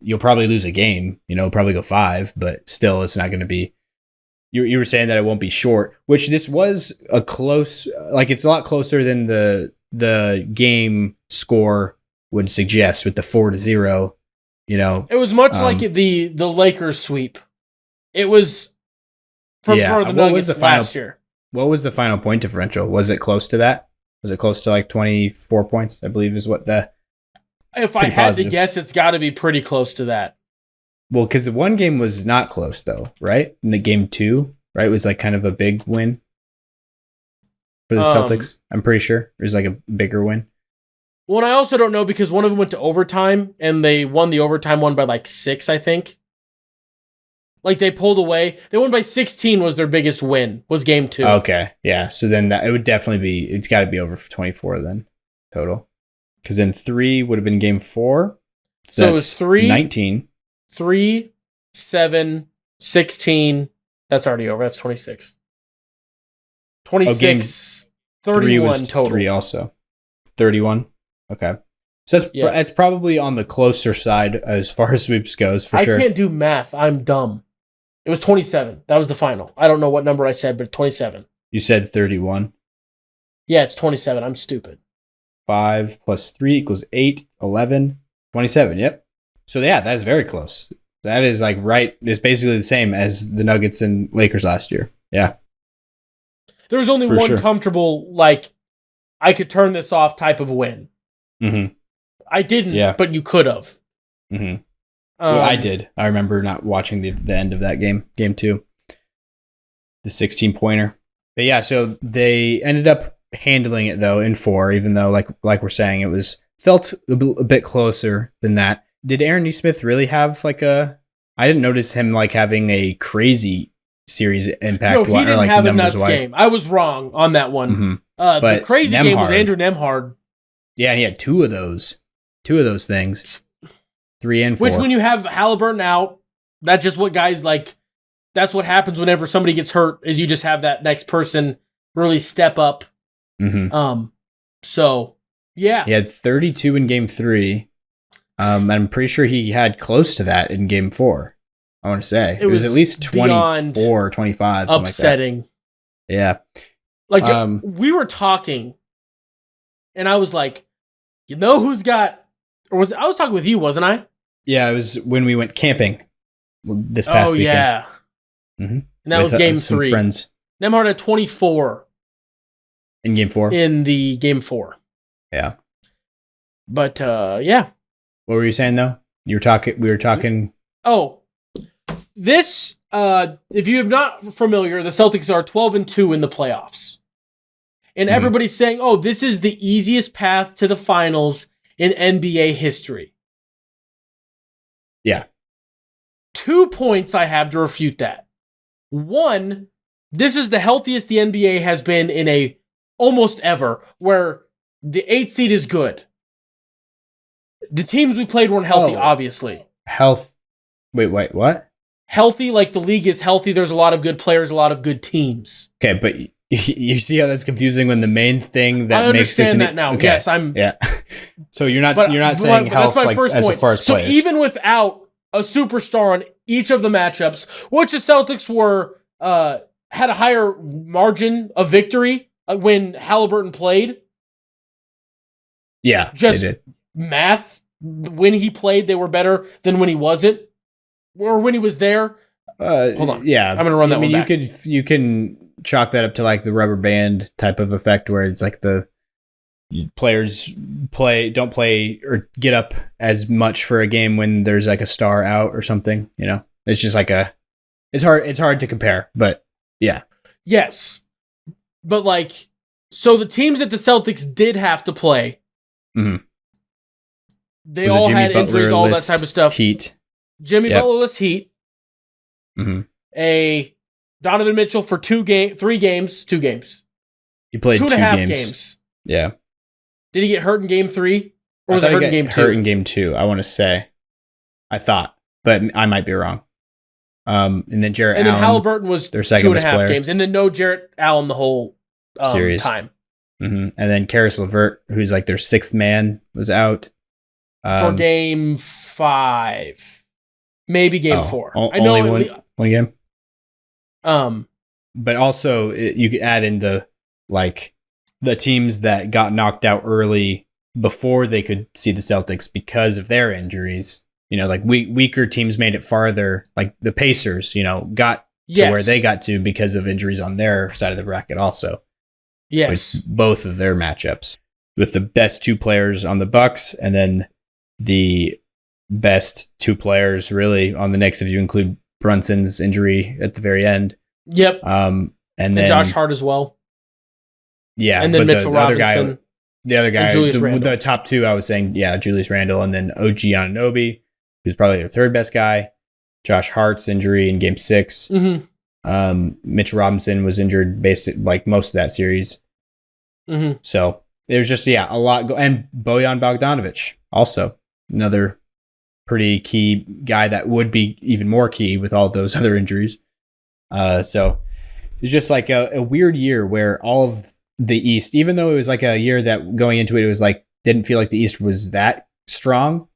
you'll probably lose a game. Probably go 5, but still, it's not going to be. You were saying that it won't be short, which this was a close. Like it's a lot closer than the game score would suggest with the 4-0. It was much like the Lakers sweep. It was. For the Nuggets last year. What was the final point differential? Was it close to that? Was it close to like 24 points? I believe is what If I had to guess, it's got to be pretty close to that. Well, because the one game was not close though, right? In the game 2, right, was like kind of a big win for the Celtics. I'm pretty sure it was like a bigger win. Well, and I also don't know because one of them went to overtime and they won the overtime one by like 6, I think. Like they pulled away. They won by 16 was their biggest win, was game 2. Okay. Yeah. So then it would definitely it's got to be over 24 then total. Because then 3 would have been game 4. So it was 3, 19. 3, 7, 16. That's already over. That's 26. 26, 31 total. 3 also. 31. Okay. So it's probably on the closer side as far as sweeps goes, for sure. I can't do math. I'm dumb. It was 27. That was the final. I don't know what number I said, but 27. You said 31. Yeah, it's 27. I'm stupid. 5 plus 3 equals 8, 11, 27. Yep. So yeah, that is very close. That is like right. It's basically the same as the Nuggets and Lakers last year. Yeah. There was only one comfortable, like, I could turn this off type of win. Mm-hmm. I didn't, but you could have. Mm-hmm. Well, I did. I remember not watching the end of that game, game 2. The 16-pointer. But yeah, so they ended up handling it though in 4, even though like we're saying, it was felt a bit closer than that. Did Aaron Nesmith really have like a? I didn't notice him like having a crazy series impact. No, he didn't like have a nuts wise. game. I was wrong on that one. Mm-hmm. The crazy game was Andrew Nemhard. Yeah, and he had 2 of those things, 3 and 4. Which, when you have Halliburton out, that's just what guys like. That's what happens whenever somebody gets hurt. Is you just have that next person really step up. Mm-hmm. So yeah, he had 32 in game 3. I'm pretty sure he had close to that in game 4. I want to say it was at least 24, 25. Upsetting. Like yeah. Like we were talking, and I was like, you know who's got? Or I was talking with you, wasn't I? Yeah, it was when we went camping this past weekend. Yeah. Mm-hmm. And that was game 3. Friends. Nemhard had 24 in game 4. In the game 4. Yeah. But yeah. What were you saying though? We were talking. Oh, this. If you are not familiar, the Celtics are 12-2 in the playoffs, and everybody's saying, "Oh, this is the easiest path to the finals in NBA history." Yeah. 2 points I have to refute that. One, this is the healthiest the NBA has been in a almost ever, where the 8 seed is good. The teams we played weren't healthy, obviously. Wait, what? Healthy, like the league is healthy. There's a lot of good players, a lot of good teams. Okay, but you see how that's confusing when the main thing that I makes this understand that now. Okay. Yes, I'm. Yeah. So you're not saying health like as far as players. So even without a superstar on each of the matchups, which the Celtics were had a higher margin of victory when Halliburton played. Yeah, just they did. Math. When he played, they were better than when he wasn't, or when he was there. Hold on. Yeah, I'm gonna run that one back. You can chalk that up to like the rubber band type of effect, where it's like the players don't play or get up as much for a game when there's like a star out or something. You know, it's just like it's hard to compare, but yeah. Yes, but like, so the teams that the Celtics did have to play. Mm-hmm. They all had injuries, all that type of stuff. Heat. Jimmy Butlerless Heat. Mm-hmm. A Donovan Mitchell for 2 games. He played 2.5 games. Yeah. Did he get hurt in game 3? Or was it hurt in game 2? Hurt in game 2, I want to say. I thought, but I might be wrong. And then Jarrett Allen. And then Halliburton was their second 2.5 games. And then no Jarrett Allen the whole series time. Mm-hmm. And then Karis LeVert, who's like their 6th man, was out. For game 5. Maybe game 4. I know only one game. But also you could add in the teams that got knocked out early before they could see the Celtics because of their injuries. You know, like weaker teams made it farther. Like the Pacers, you know, got to where they got to because of injuries on their side of the bracket also. Yes. With both of their matchups. With the best 2 players on the Bucks and then the best 2 players really on the Knicks if you include Brunson's injury at the very end. Yep. And then Josh Hart as well. Yeah. And then Mitchell Robinson. The other guy, the top 2, I was saying, yeah, Julius Randle and then OG Anunoby, who's probably their 3rd best guy. Josh Hart's injury in game 6. Mm-hmm. Mitchell Robinson was injured like most of that series. Mm-hmm. So there's just, a lot. And Bojan Bogdanovic also. Another pretty key guy that would be even more key with all those other injuries. So it's just like a weird year where all of the East, even though it was like a year that going into it, it was like, didn't feel like the East was that strong.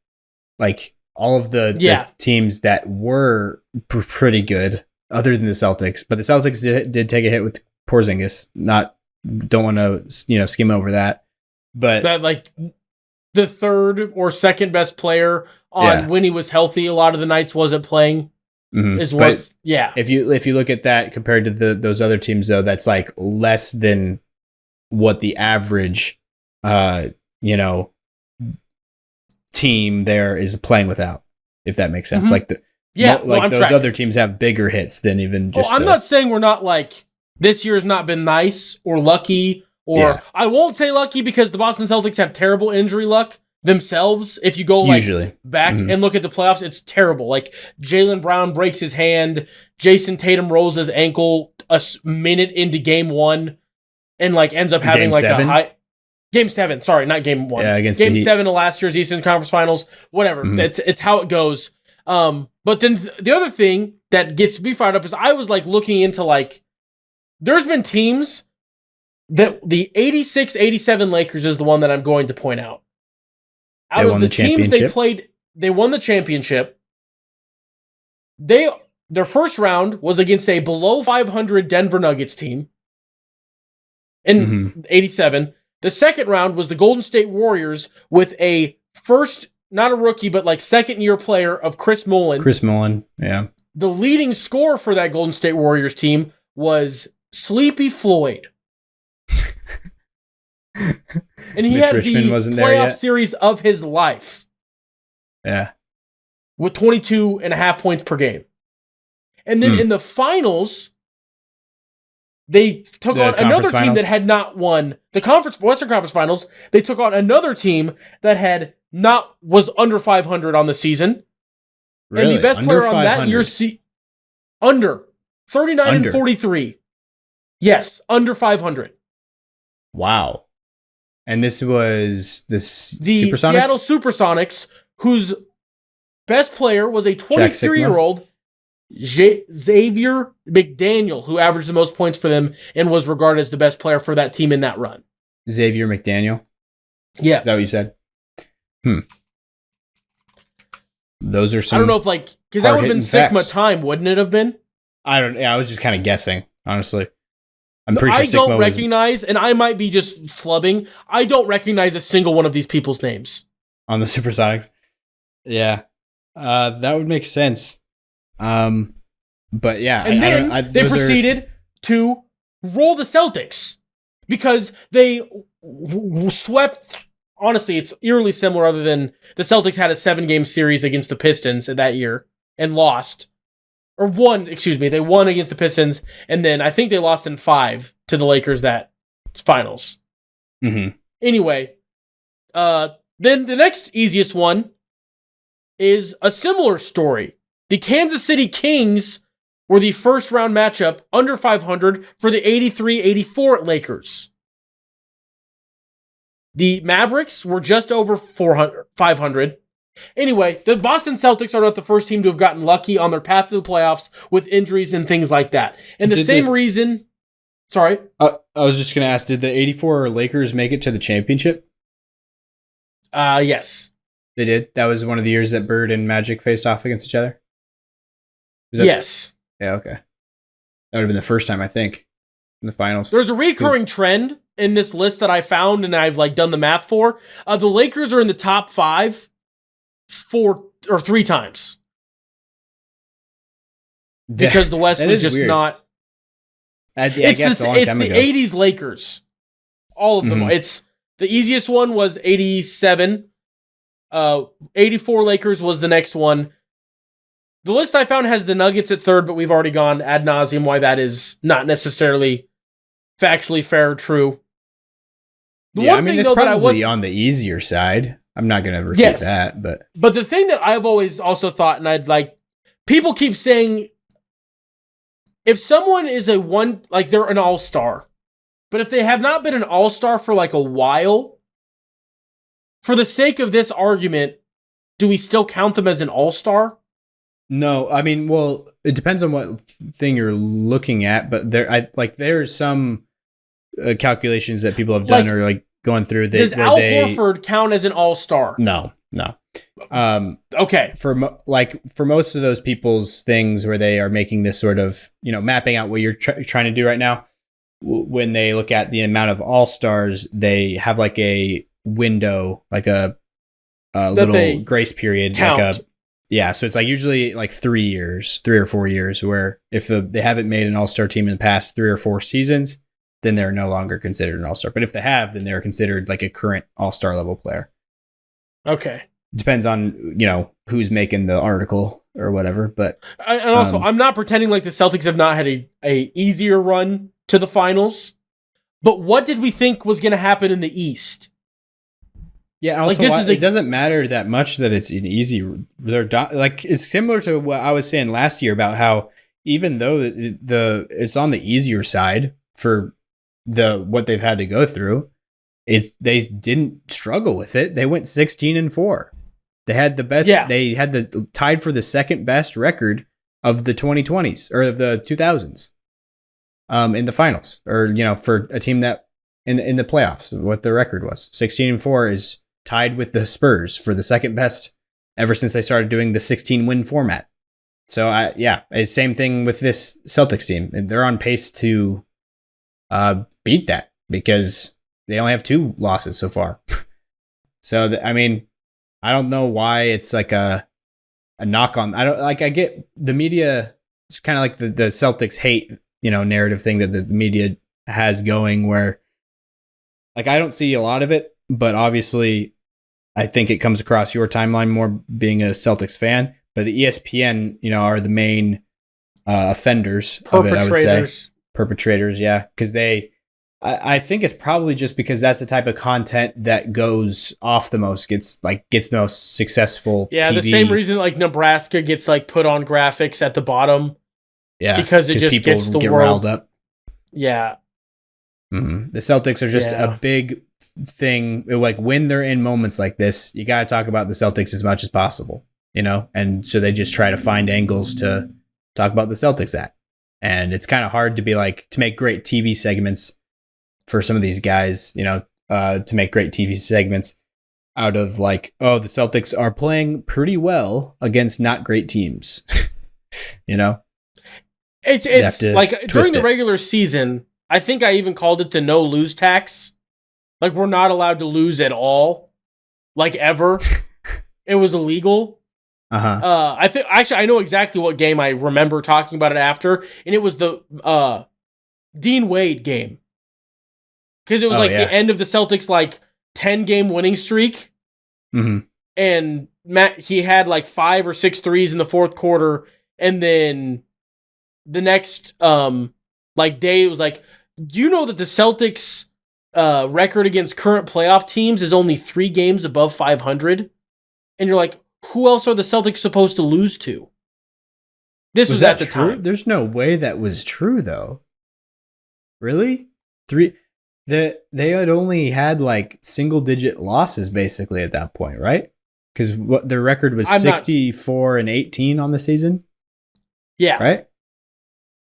Like all of the teams that were pretty good other than the Celtics, but the Celtics did take a hit with Porzingis. Don't want to, skim over that, but that like the 3rd or 2nd best player on when he was healthy, a lot of the nights wasn't playing. Mm-hmm. Is worth. If you look at that compared to those other teams though, that's like less than what the average, team there is playing without, if that makes sense. Mm-hmm. Like those other teams have bigger hits than even just. I'm not saying we're not like this year has not been nice or lucky, or I won't say lucky because the Boston Celtics have terrible injury luck themselves. If you go back and look at the playoffs, it's terrible. Like Jaylen Brown breaks his hand, Jason Tatum rolls his ankle a minute into game 1, and ends up having game 7. Sorry, not game 1. Yeah, against game 7 of last year's Eastern Conference Finals. Whatever. It's how it goes. But then the other thing that gets me fired up is I was looking into there's been teams that the 86-87 Lakers is the one that I'm going to point out. Out of the teams they played, they won the championship. Their first round was against a below 500 Denver Nuggets team in 87. The second round was the Golden State Warriors with a first, not a rookie, but second year player of Chris Mullin. Chris Mullin, yeah. The leading scorer for that Golden State Warriors team was Sleepy Floyd. And he had Richmond the playoff series of his life. Yeah. With 22.5 points per game. And then in the finals, they took on another team that had not won the Western Conference Finals. They took on another team that was under 500 on the season. Really? And the best player on that year's under 39 and 43. Yes, under 500. Wow. And this was the Supersonics? Seattle Supersonics, whose best player was a 23-year-old Xavier McDaniel, who averaged the most points for them and was regarded as the best player for that team in that run. Xavier McDaniel? Yeah. Is that what you said? Those are some. I don't know if because that would have been Sigma time, wouldn't it have been? I was just kind of guessing, honestly. I'm pretty sure I don't recognize, and I might be just flubbing, I don't recognize a single one of these people's names. On the Supersonics? Yeah. That would make sense. But yeah. And then they proceeded to roll the Celtics because they swept. Honestly, it's eerily similar other than the Celtics had a 7-game series against the Pistons that year and lost. Or won, they won against the Pistons, and then I think they lost in 5 to the Lakers that finals. Anyway, then the next easiest one is a similar story. The Kansas City Kings were the first round matchup under 500 for the 83-84 Lakers. The Mavericks were just over 500. Anyway, the Boston Celtics are not the first team to have gotten lucky on their path to the playoffs with injuries and things like that. And the same reason... Sorry? I was just going to ask, did the 84 Lakers make it to the championship? Yes. They did? That was one of the years that Bird and Magic faced off against each other? Yes. Yeah, okay. That would have been the first time, I think, in the finals. There's a recurring trend in this list that I found and I've done the math for. The Lakers are in the top 5 4 or 3 times. Because the West was just weird. Not... It's the 80s Lakers. All of them. It's the easiest one was 87. 84 Lakers was the next one. The list I found has the Nuggets at 3rd, but we've already gone ad nauseum why that is not necessarily factually fair or true. It's probably on the easier side. I'm not going to refute that, but the thing that I've always also thought, and people keep saying, if someone is they're an all-star, but if they have not been an all-star for a while, for the sake of this argument, do we still count them as an all-star? No, it depends on what thing you're looking at, but there's some calculations that people have done or going through. Does Al Horford count as an all-star? No. Okay. For most of those people's things where they are making this sort of, mapping out what you're trying to do right now, when they look at the amount of all-stars, they have a window, a little grace period. Count. So it's usually 3 or 4 years, where if they haven't made an all-star team in the past 3 or 4 seasons, then they're no longer considered an all-star. But if they have, then they're considered a current all-star level player. Okay. depends on, who's making the article or whatever. But and also, I'm not pretending like the Celtics have not had a easier run to the finals. But what did we think was going to happen in the East? Yeah, also, it doesn't matter that much that it's an easy. It's similar to what I was saying last year about how even though it's on the easier side for what they've had to go through, they didn't struggle with it. They went 16-4. They had the best. Yeah. They had tied for the second best record of the 2020s or of the 2000s, in the finals, or for a team that in the playoffs, what the record was 16-4 is tied with the Spurs for the second best ever since they started doing the 16-win format. So it's same thing with this Celtics team. They're on pace to beat that because they only have 2 losses so far. So I don't know why it's like a knock on. I get the media. It's kind of like the Celtics hate narrative thing that the media has going, where I don't see a lot of it, but obviously I think it comes across your timeline more being a Celtics fan. But the ESPN, are the main offenders of it, I would say. Perpetrators, yeah. Because I think it's probably just because that's the type of content that goes off the most, gets the most successful TV. The same reason Nebraska gets put on graphics at the bottom. Yeah, because it just gets the world riled up. Yeah. Mm-hmm. The Celtics are just a big thing. When they're in moments like this, you got to talk about the Celtics as much as possible, and so they just try to find angles to talk about the Celtics at. And it's kind of hard to make great TV segments for some of these guys, to make great TV segments out of the Celtics are playing pretty well against not great teams, It's during the regular season, I think I even called it the no lose tax. We're not allowed to lose at all, ever. It was illegal. I think actually I know exactly what game I remember talking about it after, and it was the Dean Wade game, because it was the end of the Celtics 10-game winning streak, and he had 5 or 6 threes in the fourth quarter, and then the next day it was that the Celtics record against current playoff teams is only 3 games above 500, and you're who else are the Celtics supposed to lose to? This was at the time. There's no way that was true, though. Really? They had only had single-digit losses basically at that point, right? Because their record was 64-18 on the season. Yeah. Right?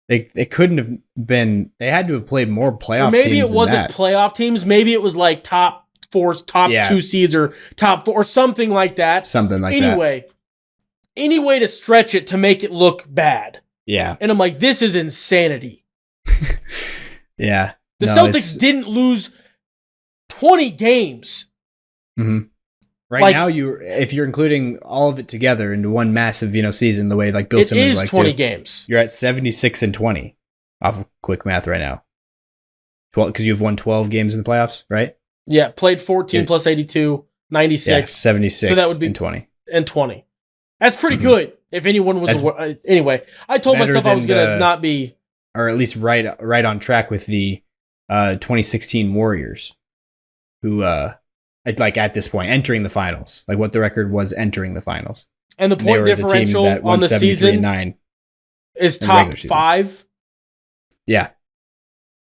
They couldn't have been. They had to have played more playoff. Or maybe teams it wasn't playoff teams. Maybe it was top 4, top 2 seeds, or top 4, or something like that. Something like that. Any way to stretch it to make it look bad. Yeah. And I'm this is insanity. Yeah. The Celtics didn't lose 20 games. Mm-hmm. Right now, if you're including all of it together into one massive, season, the way Bill Simmons likes to. It is 20 games. You're at 76-20 off of quick math right now. 12, because you've won 12 games in the playoffs, right? Yeah, played 14 plus 82, 96. Yeah, 76. So that would be 20. And 20. That's pretty good. If anyone was anyway, I told myself I was going to not be, or at least right on track with the 2016 Warriors, who at this point entering the finals, what the record was entering the finals, and the point differential on the season 9 is top 5. Yeah.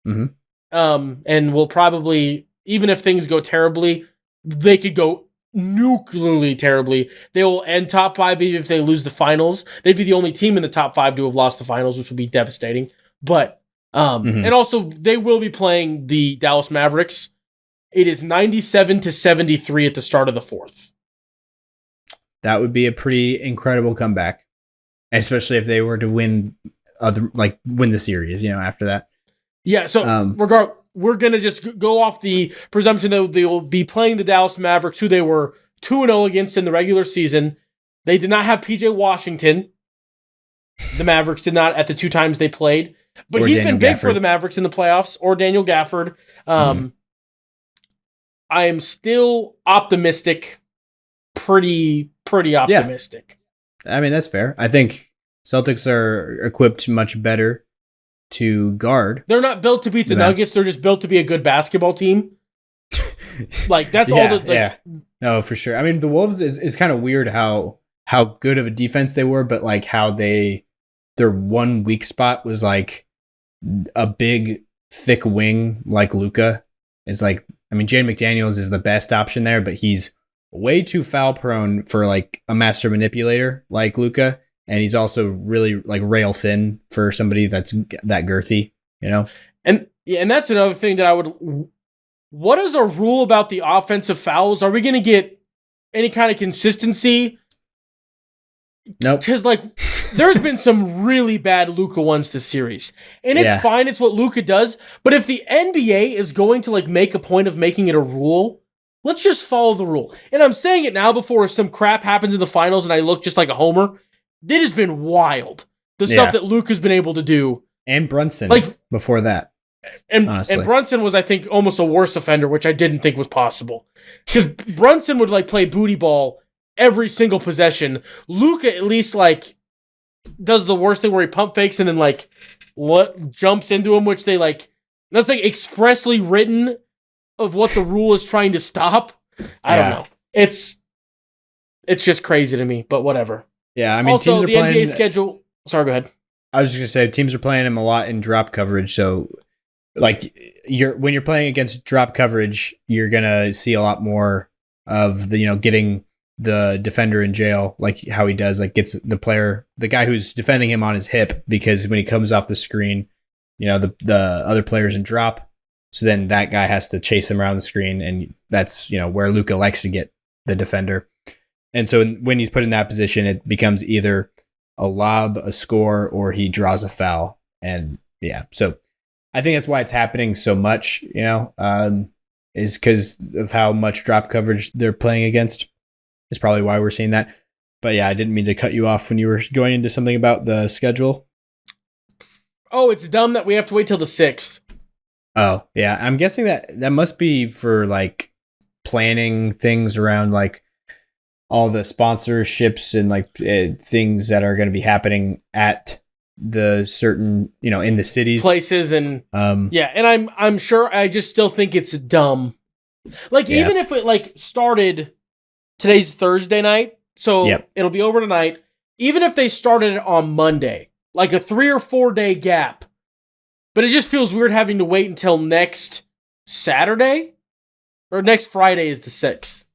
And we'll probably, even if things go terribly, they could go nuclearly terribly. They will end top 5 even if they lose the finals. They'd be the only team in the top 5 to have lost the finals, which would be devastating. But and also they will be playing the Dallas Mavericks. It is 97-73 at the start of the 4th. That would be a pretty incredible comeback, especially if they were to win the series, after that. Yeah, so we're going to just go off the presumption that they will be playing the Dallas Mavericks, who they were 2-0 against in the regular season. They did not have PJ Washington. The Mavericks did not at the 2 times they played. But he's been big for the Mavericks in the playoffs, or Daniel Gafford. I am still optimistic, pretty optimistic. I mean, that's fair. I think Celtics are equipped much better to guard. They're not built to beat the Nuggets. They're just built to be a good basketball team. Like, that's all that. Like, no, for sure. I mean, the Wolves is kind of weird how good of a defense they were, but like how their one weak spot was like a big, thick wing like Luka. Is like, I mean, Jaden McDaniels is the best option there, but he's way too foul prone for like a master manipulator like Luka. And he's also really like rail thin for somebody that's that girthy, you know? And that's another thing that I would. What is our rule about the offensive fouls? Are we going to get any kind of consistency? Nope. Because like, there's been some really bad Luka ones this series, and it's fine. It's what Luka does. But if the NBA is going to like make a point of making it a rule, let's just follow the rule. And I'm saying it now before some crap happens in the finals and I look just like a homer. It has been wild. The stuff that Luka's been able to do. And Brunson, like before that. And Brunson was, I think, almost a worse offender, which I didn't think was possible. Because Brunson would like play booty ball every single possession. Luka at least like does the worst thing where he pump fakes and then like jumps into him, which they like. That's like expressly written of what the rule is trying to stop. I don't know. It's just crazy to me, but whatever. Yeah, I mean, also, teams are the playing, NBA schedule. Sorry, go ahead. I was just gonna say teams are playing him a lot in drop coverage. So, like, when you're playing against drop coverage, you're gonna see a lot more of the getting the defender in jail, like how he does, like gets the guy who's defending him on his hip, because when he comes off the screen, the other player's in drop. So then that guy has to chase him around the screen, and that's where Luka likes to get the defender. And so when he's put in that position, it becomes either a lob, a score, or he draws a foul. And so I think that's why it's happening so much, is because of how much drop coverage they're playing against. Is probably why we're seeing that. But yeah, I didn't mean to cut you off when you were going into something about the schedule. Oh, it's dumb that we have to wait till the 6th. Oh, yeah. I'm guessing that must be for like planning things around like all the sponsorships and like things that are going to be happening at the certain, in the cities, places. And and I'm sure, I just still think it's dumb. Like, even if it like started, today's Thursday night, so it'll be over tonight. Even if they started it on Monday, like a 3 or 4 day gap, but it just feels weird having to wait until next Saturday, or next Friday is the 6th.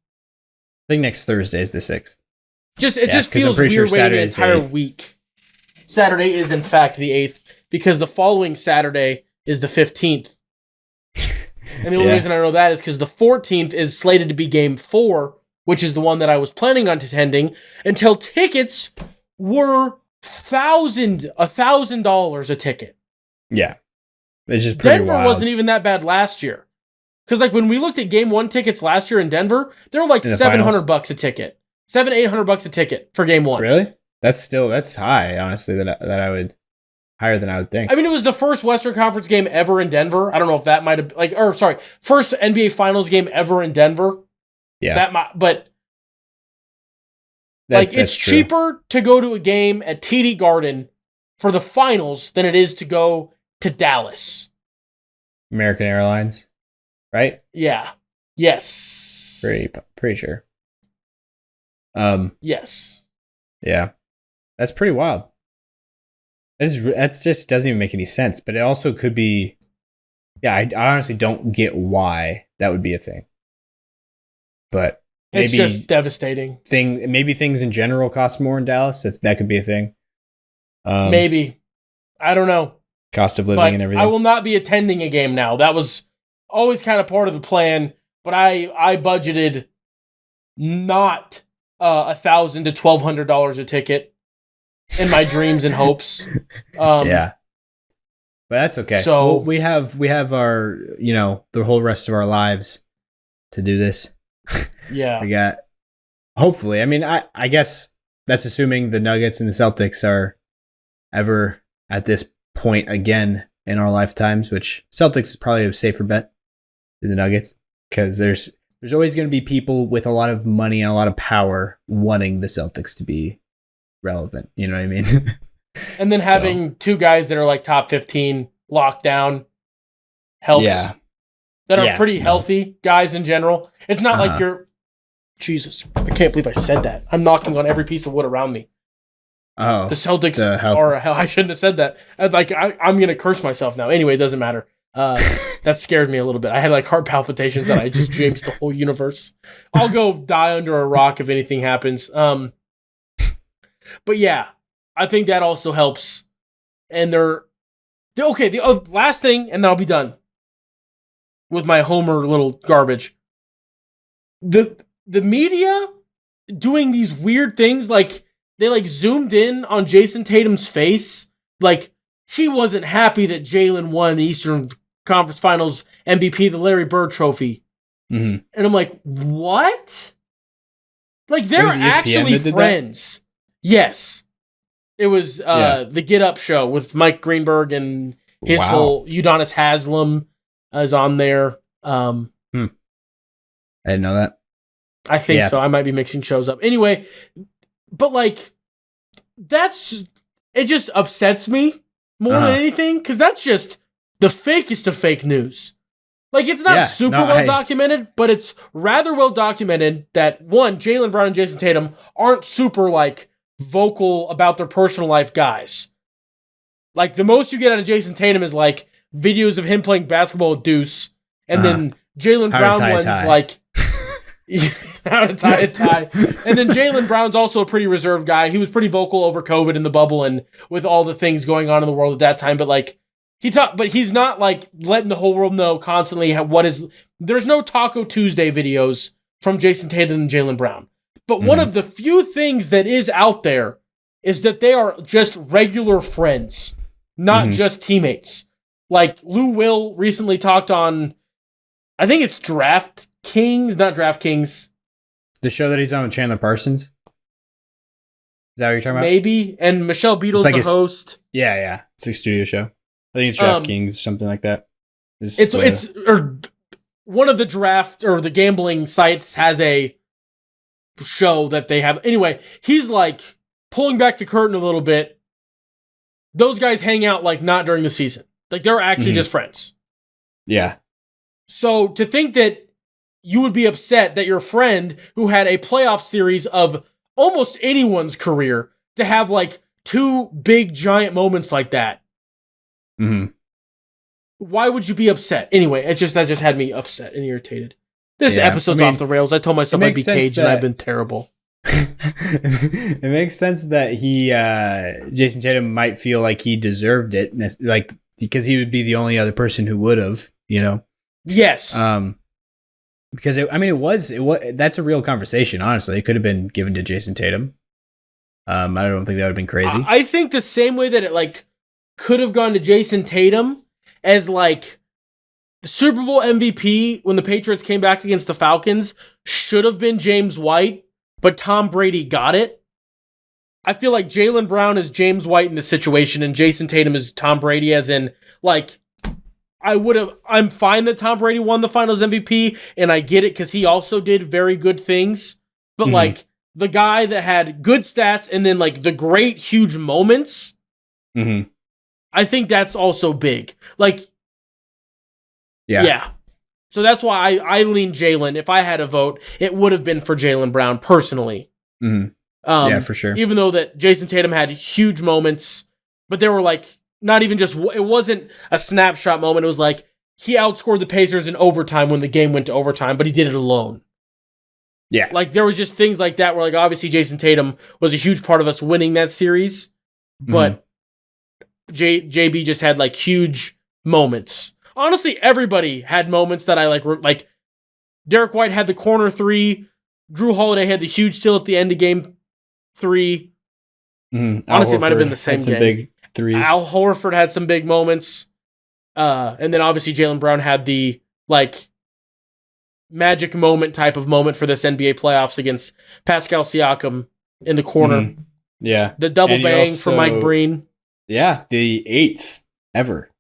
I think next Thursday is the 6th. It just feels weird waiting an entire week. Saturday is in fact the 8th, because the following Saturday is the 15th. And the only reason I know that is because the 14th is slated to be game 4, which is the one that I was planning on attending, until tickets were $1,000 a ticket. Yeah. It's just pretty Denver wild. wasn't even that bad last year. Because like when we looked at game 1 tickets last year in Denver, they were like $700 a ticket. $800 a ticket for game 1. Really? That's high, honestly, higher than I would think. I mean, it was the first Western Conference game ever in Denver. I don't know if that might have first NBA Finals game ever in Denver. Yeah. It's cheaper to go to a game at TD Garden for the finals than it is to go to Dallas. American Airlines, right? Yeah. Yes. Pretty sure. Yes. Yeah. That's pretty wild. That just doesn't even make any sense, but it also could be. Yeah, I honestly don't get why that would be a thing. But maybe it's just devastating. Maybe things in general cost more in Dallas. That could be a thing. Maybe. I don't know. Cost of living and everything. I will not be attending a game now. That was always kind of part of the plan, but I budgeted not $1,000 to $1,200 a ticket in my dreams and hopes. Yeah. But that's okay. So we have our, the whole rest of our lives to do this. Yeah. We got, hopefully, I mean, I guess that's assuming the Nuggets and the Celtics are ever at this point again in our lifetimes, which Celtics is probably a safer bet than the Nuggets, because there's there's always going to be people with a lot of money and a lot of power wanting the Celtics to be relevant. You know what I mean? And then having two guys that are like top 15 locked down helps. Yeah. That are pretty healthy guys in general. It's not like you're... Jesus, I can't believe I said that. I'm knocking on every piece of wood around me. Oh. The Celtics are... I shouldn't have said that. I'm going to curse myself now. Anyway, it doesn't matter. That scared me a little bit. I had like heart palpitations that I just jinxed the whole universe. I'll go die under a rock if anything happens. But yeah, I think that also helps. And the last thing, and then I'll be done with my Homer little garbage. The media doing these weird things, like they like zoomed in on Jason Tatum's face, like he wasn't happy that Jalen won the Eastern Conference Finals MVP, the Larry Bird Trophy. Mm-hmm. And I'm like, what? Like they're actually friends. Yes. It was the Get Up show with Mike Greenberg and his whole Udonis Haslem is on there. I didn't know that. I think so. I might be mixing shows up. Anyway, but like it just upsets me more than anything, because that's just the fakest of fake news. Like, it's not well documented, but it's rather well documented that, one, Jaylen Brown and Jason Tatum aren't super, like, vocal about their personal life guys. Like, the most you get out of Jason Tatum is, like, videos of him playing basketball with Deuce, and then Jaylen Brown one's, like... how to tie a tie. And then Jaylen Brown's also a pretty reserved guy. He was pretty vocal over COVID in the bubble and with all the things going on in the world at that time, but, like, but he's not like letting the whole world know constantly there's no Taco Tuesday videos from Jason Tatum and Jaylen Brown. But one of the few things that is out there is that they are just regular friends, not just teammates. Like Lou Will recently talked on, I think it's Draft Kings, not Draft Kings. The show that he's on with Chandler Parsons? Is that what you're talking about? Maybe. And Michelle Beadle's the host. Yeah. It's a studio show. I think it's DraftKings or something like that. Or one of the draft or the gambling sites has a show that they have. Anyway, he's like pulling back the curtain a little bit. Those guys hang out like not during the season. Like they're actually just friends. Yeah. So to think that you would be upset that your friend who had a playoff series of almost anyone's career to have like two big giant moments like that. Why would you be upset? Anyway, that just had me upset and irritated. This episode's off the rails. I told myself I'd be caged and I've been terrible. It makes sense that Jason Tatum might feel like he deserved it, like because he would be the only other person who would have, you know? Yes. Because it was that's a real conversation. Honestly, it could have been given to Jason Tatum. I don't think that would have been crazy. I think the same way that it like could have gone to Jason Tatum as like the Super Bowl MVP when the Patriots came back against the Falcons should have been James White, but Tom Brady got it. I feel like Jaylen Brown is James White in this situation and Jason Tatum is Tom Brady, as in like I'm fine that Tom Brady won the Finals MVP, and I get it because he also did very good things. But like the guy that had good stats and then like the great huge moments, I think that's also big. Like, yeah. So that's why I lean Jaylen. If I had a vote, it would have been for Jaylen Brown personally. Yeah, for sure. Even though that Jason Tatum had huge moments, but they were like not even just, it wasn't a snapshot moment. It was like he outscored the Pacers in overtime when the game went to overtime, but he did it alone. Yeah. Like there was just things like that where like obviously Jason Tatum was a huge part of us winning that series, but JB just had like huge moments. Honestly, everybody had moments that I like Derek White had the corner three, Drew Holiday had the huge steal at the end of game 3. Honestly, it might have been the same game. Big threes. Al Horford had some big moments. And then obviously Jaylen Brown had the like magic moment type of moment for this NBA playoffs against Pascal Siakam in the corner. Yeah. The double bang for Mike Breen. Yeah, the 8th ever.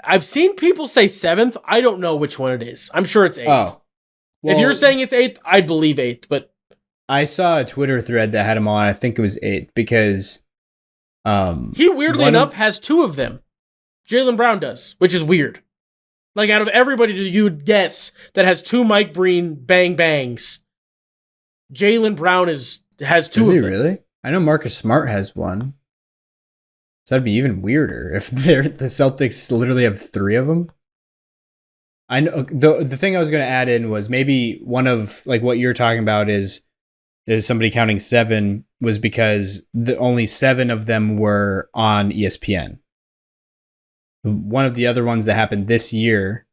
I've seen people say 7th. I don't know which one it is. I'm sure it's 8th. Oh, If you're saying it's 8th, I'd believe 8th, but I saw a Twitter thread that had him on. I think it was 8th because he weirdly enough has 2 of them. Jaylen Brown does, which is weird. Like, out of everybody you would guess that has 2 Mike Breen bang bangs, Jaylen Brown has 2 of them. Is he really? I know Marcus Smart has 1. So that'd be even weirder if the Celtics literally have 3 of them. I know the thing I was going to add in was maybe one of like what you're talking about is somebody counting 7 was because only 7 of them were on ESPN. One of the other ones that happened this year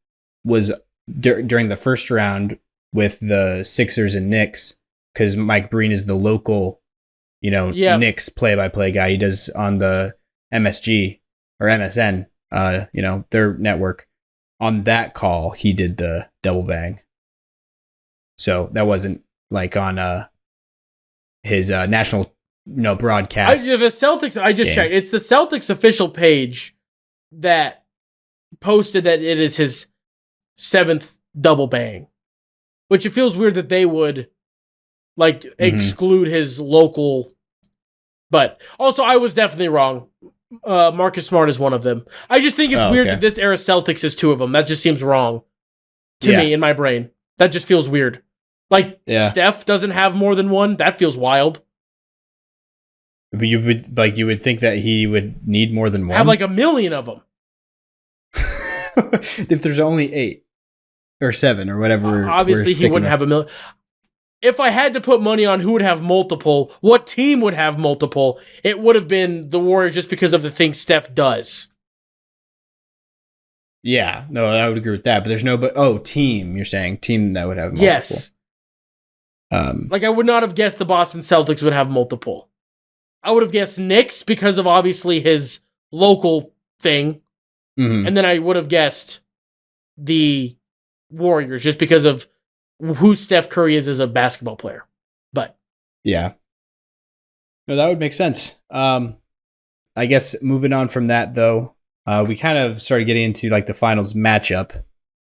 was during the first round with the Sixers and Knicks, because Mike Breen is the local, Knicks play-by-play guy. He does on the MSG or MSN, their network. On that call, he did the double bang. So that wasn't like on his national broadcast. The Celtics, I just checked. It's the Celtics official page that posted that it is his 7th double bang, which it feels weird that they would exclude his local. But also, I was definitely wrong. Marcus Smart is one of them. I just think it's weird that this era Celtics is 2 of them. That just seems wrong to me in my brain. That just feels weird. Steph doesn't have more than 1. That feels wild. But you would think that he would need more than 1. Have like a million of them. If there's only 8 or 7 or whatever. Obviously, he wouldn't have a million. If I had to put money on who would have multiple, what team would have multiple, it would have been the Warriors just because of the things Steph does. Yeah, no, I would agree with that. But there's team. You're saying team that would have multiple. Yes. I would not have guessed the Boston Celtics would have multiple. I would have guessed Knicks because of obviously his local thing. Mm-hmm. And then I would have guessed the Warriors just because of who Steph Curry is as a basketball player. But yeah. No, that would make sense. I guess moving on from that though, we kind of started getting into like the finals matchup,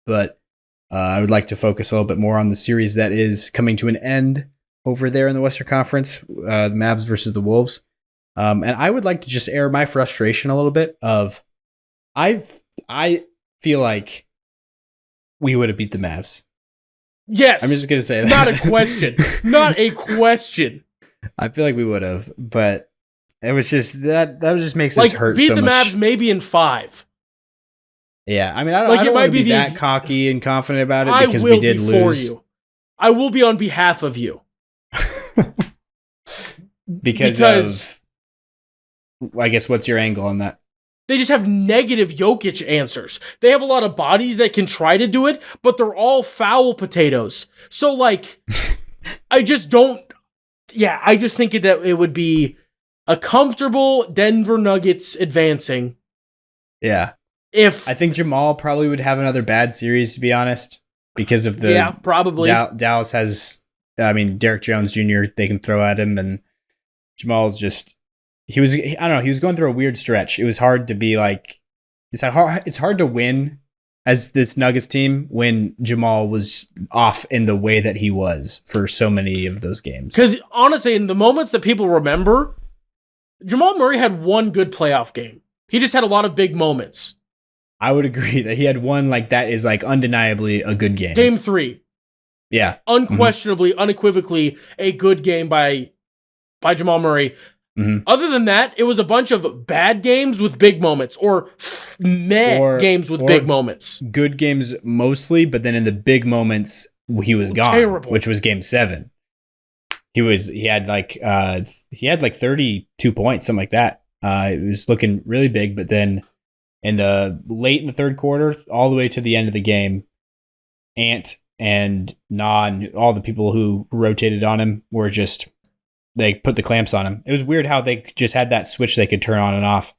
but I would like to focus a little bit more on the series that is coming to an end over there in the Western Conference, the Mavs versus the Wolves. And I would like to just air my frustration a little bit of I feel like we would have beat the Mavs. Yes. I'm just going to say that. Not a question. Not a question. I feel like we would have, but it was just that just makes us hurt so much. Beat the Mavs maybe in 5. Yeah, I mean, I don't want to be that cocky and confident about it because we did lose. I will be on behalf of you. because of, I guess, what's your angle on that? They just have negative Jokic answers. They have a lot of bodies that can try to do it, but they're all foul potatoes. So, I just don't... Yeah, I just think that it would be a comfortable Denver Nuggets advancing. Yeah. I think Jamal probably would have another bad series, to be honest, because of the... Yeah, probably. Dallas has... Derek Jones Jr., they can throw at him, and Jamal's just... He was going through a weird stretch. It was hard to be it's hard to win as this Nuggets team when Jamal was off in the way that he was for so many of those games. Because honestly, in the moments that people remember, Jamal Murray had one good playoff game. He just had a lot of big moments. I would agree that he had one that is undeniably a good game. Game 3. Yeah. Unquestionably, unequivocally a good game by Jamal Murray. Mm-hmm. Other than that, it was a bunch of bad games with big moments or games with big moments. Good games mostly, but then in the big moments, he was gone, terrible. Which was game 7. He had 32 points, something like that. It was looking really big, but then late in the third quarter, all the way to the end of the game, Ant and Na, all the people who rotated on him were just... They put the clamps on him. It was weird how they just had that switch they could turn on and off.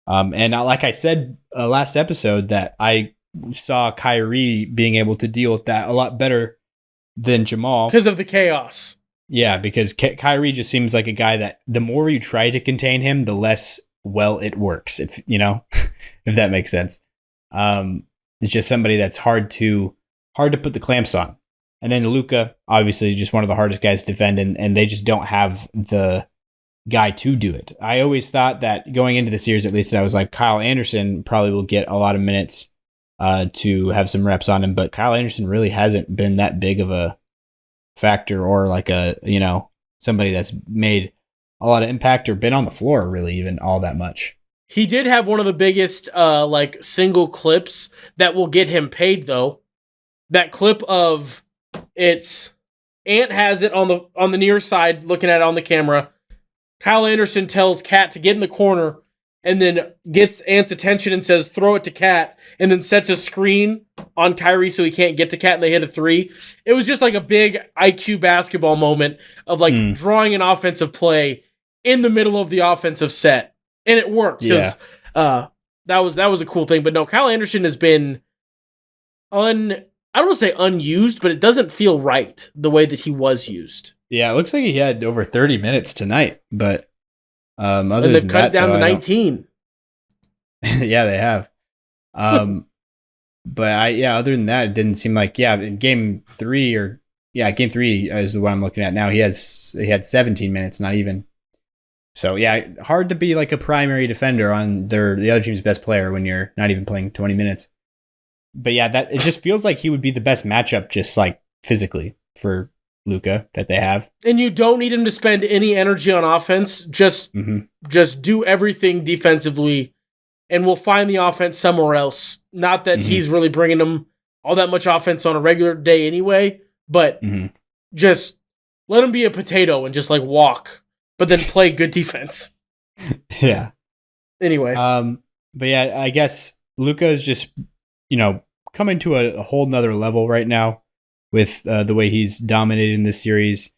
And like I said last episode, that I saw Kyrie being able to deal with that a lot better than Jamal. Because of the chaos. Yeah, because Kyrie just seems like a guy that the more you try to contain him, the less well it works, if if that makes sense. It's just somebody that's hard to put the clamps on. And then Luka, obviously, just one of the hardest guys to defend, and they just don't have the guy to do it. I always thought that going into the series, at least, I was like, Kyle Anderson probably will get a lot of minutes to have some reps on him, but Kyle Anderson really hasn't been that big of a factor or like somebody that's made a lot of impact or been on the floor really even all that much. He did have one of the biggest single clips that will get him paid though. That clip of Ant has it on the near side looking at it on the camera. Kyle Anderson tells Cat to get in the corner and then gets Ant's attention and says, throw it to Cat, and then sets a screen on Kyrie so he can't get to Cat and they hit a three. It was just like a big IQ basketball moment of drawing an offensive play in the middle of the offensive set. And it worked because that was a cool thing. But no, Kyle Anderson has been I don't want to say unused, but it doesn't feel right the way that he was used. Yeah, it looks like he had over 30 minutes tonight, but and they've cut it down to 19. Yeah, they have. But other than that, it didn't seem like in game three is the one I'm looking at now. He had 17 minutes, not even. So hard to be like a primary defender on the other team's best player when you're not even playing 20 minutes. But that it just feels like he would be the best matchup, just like physically for Luka that they have. And you don't need him to spend any energy on offense. Just do everything defensively, and we'll find the offense somewhere else. Not that he's really bringing them all that much offense on a regular day anyway, but just let him be a potato and just walk, but then play good defense. Yeah. Anyway. But I guess Luka is just, coming to a whole nother level right now with the way he's dominated in this series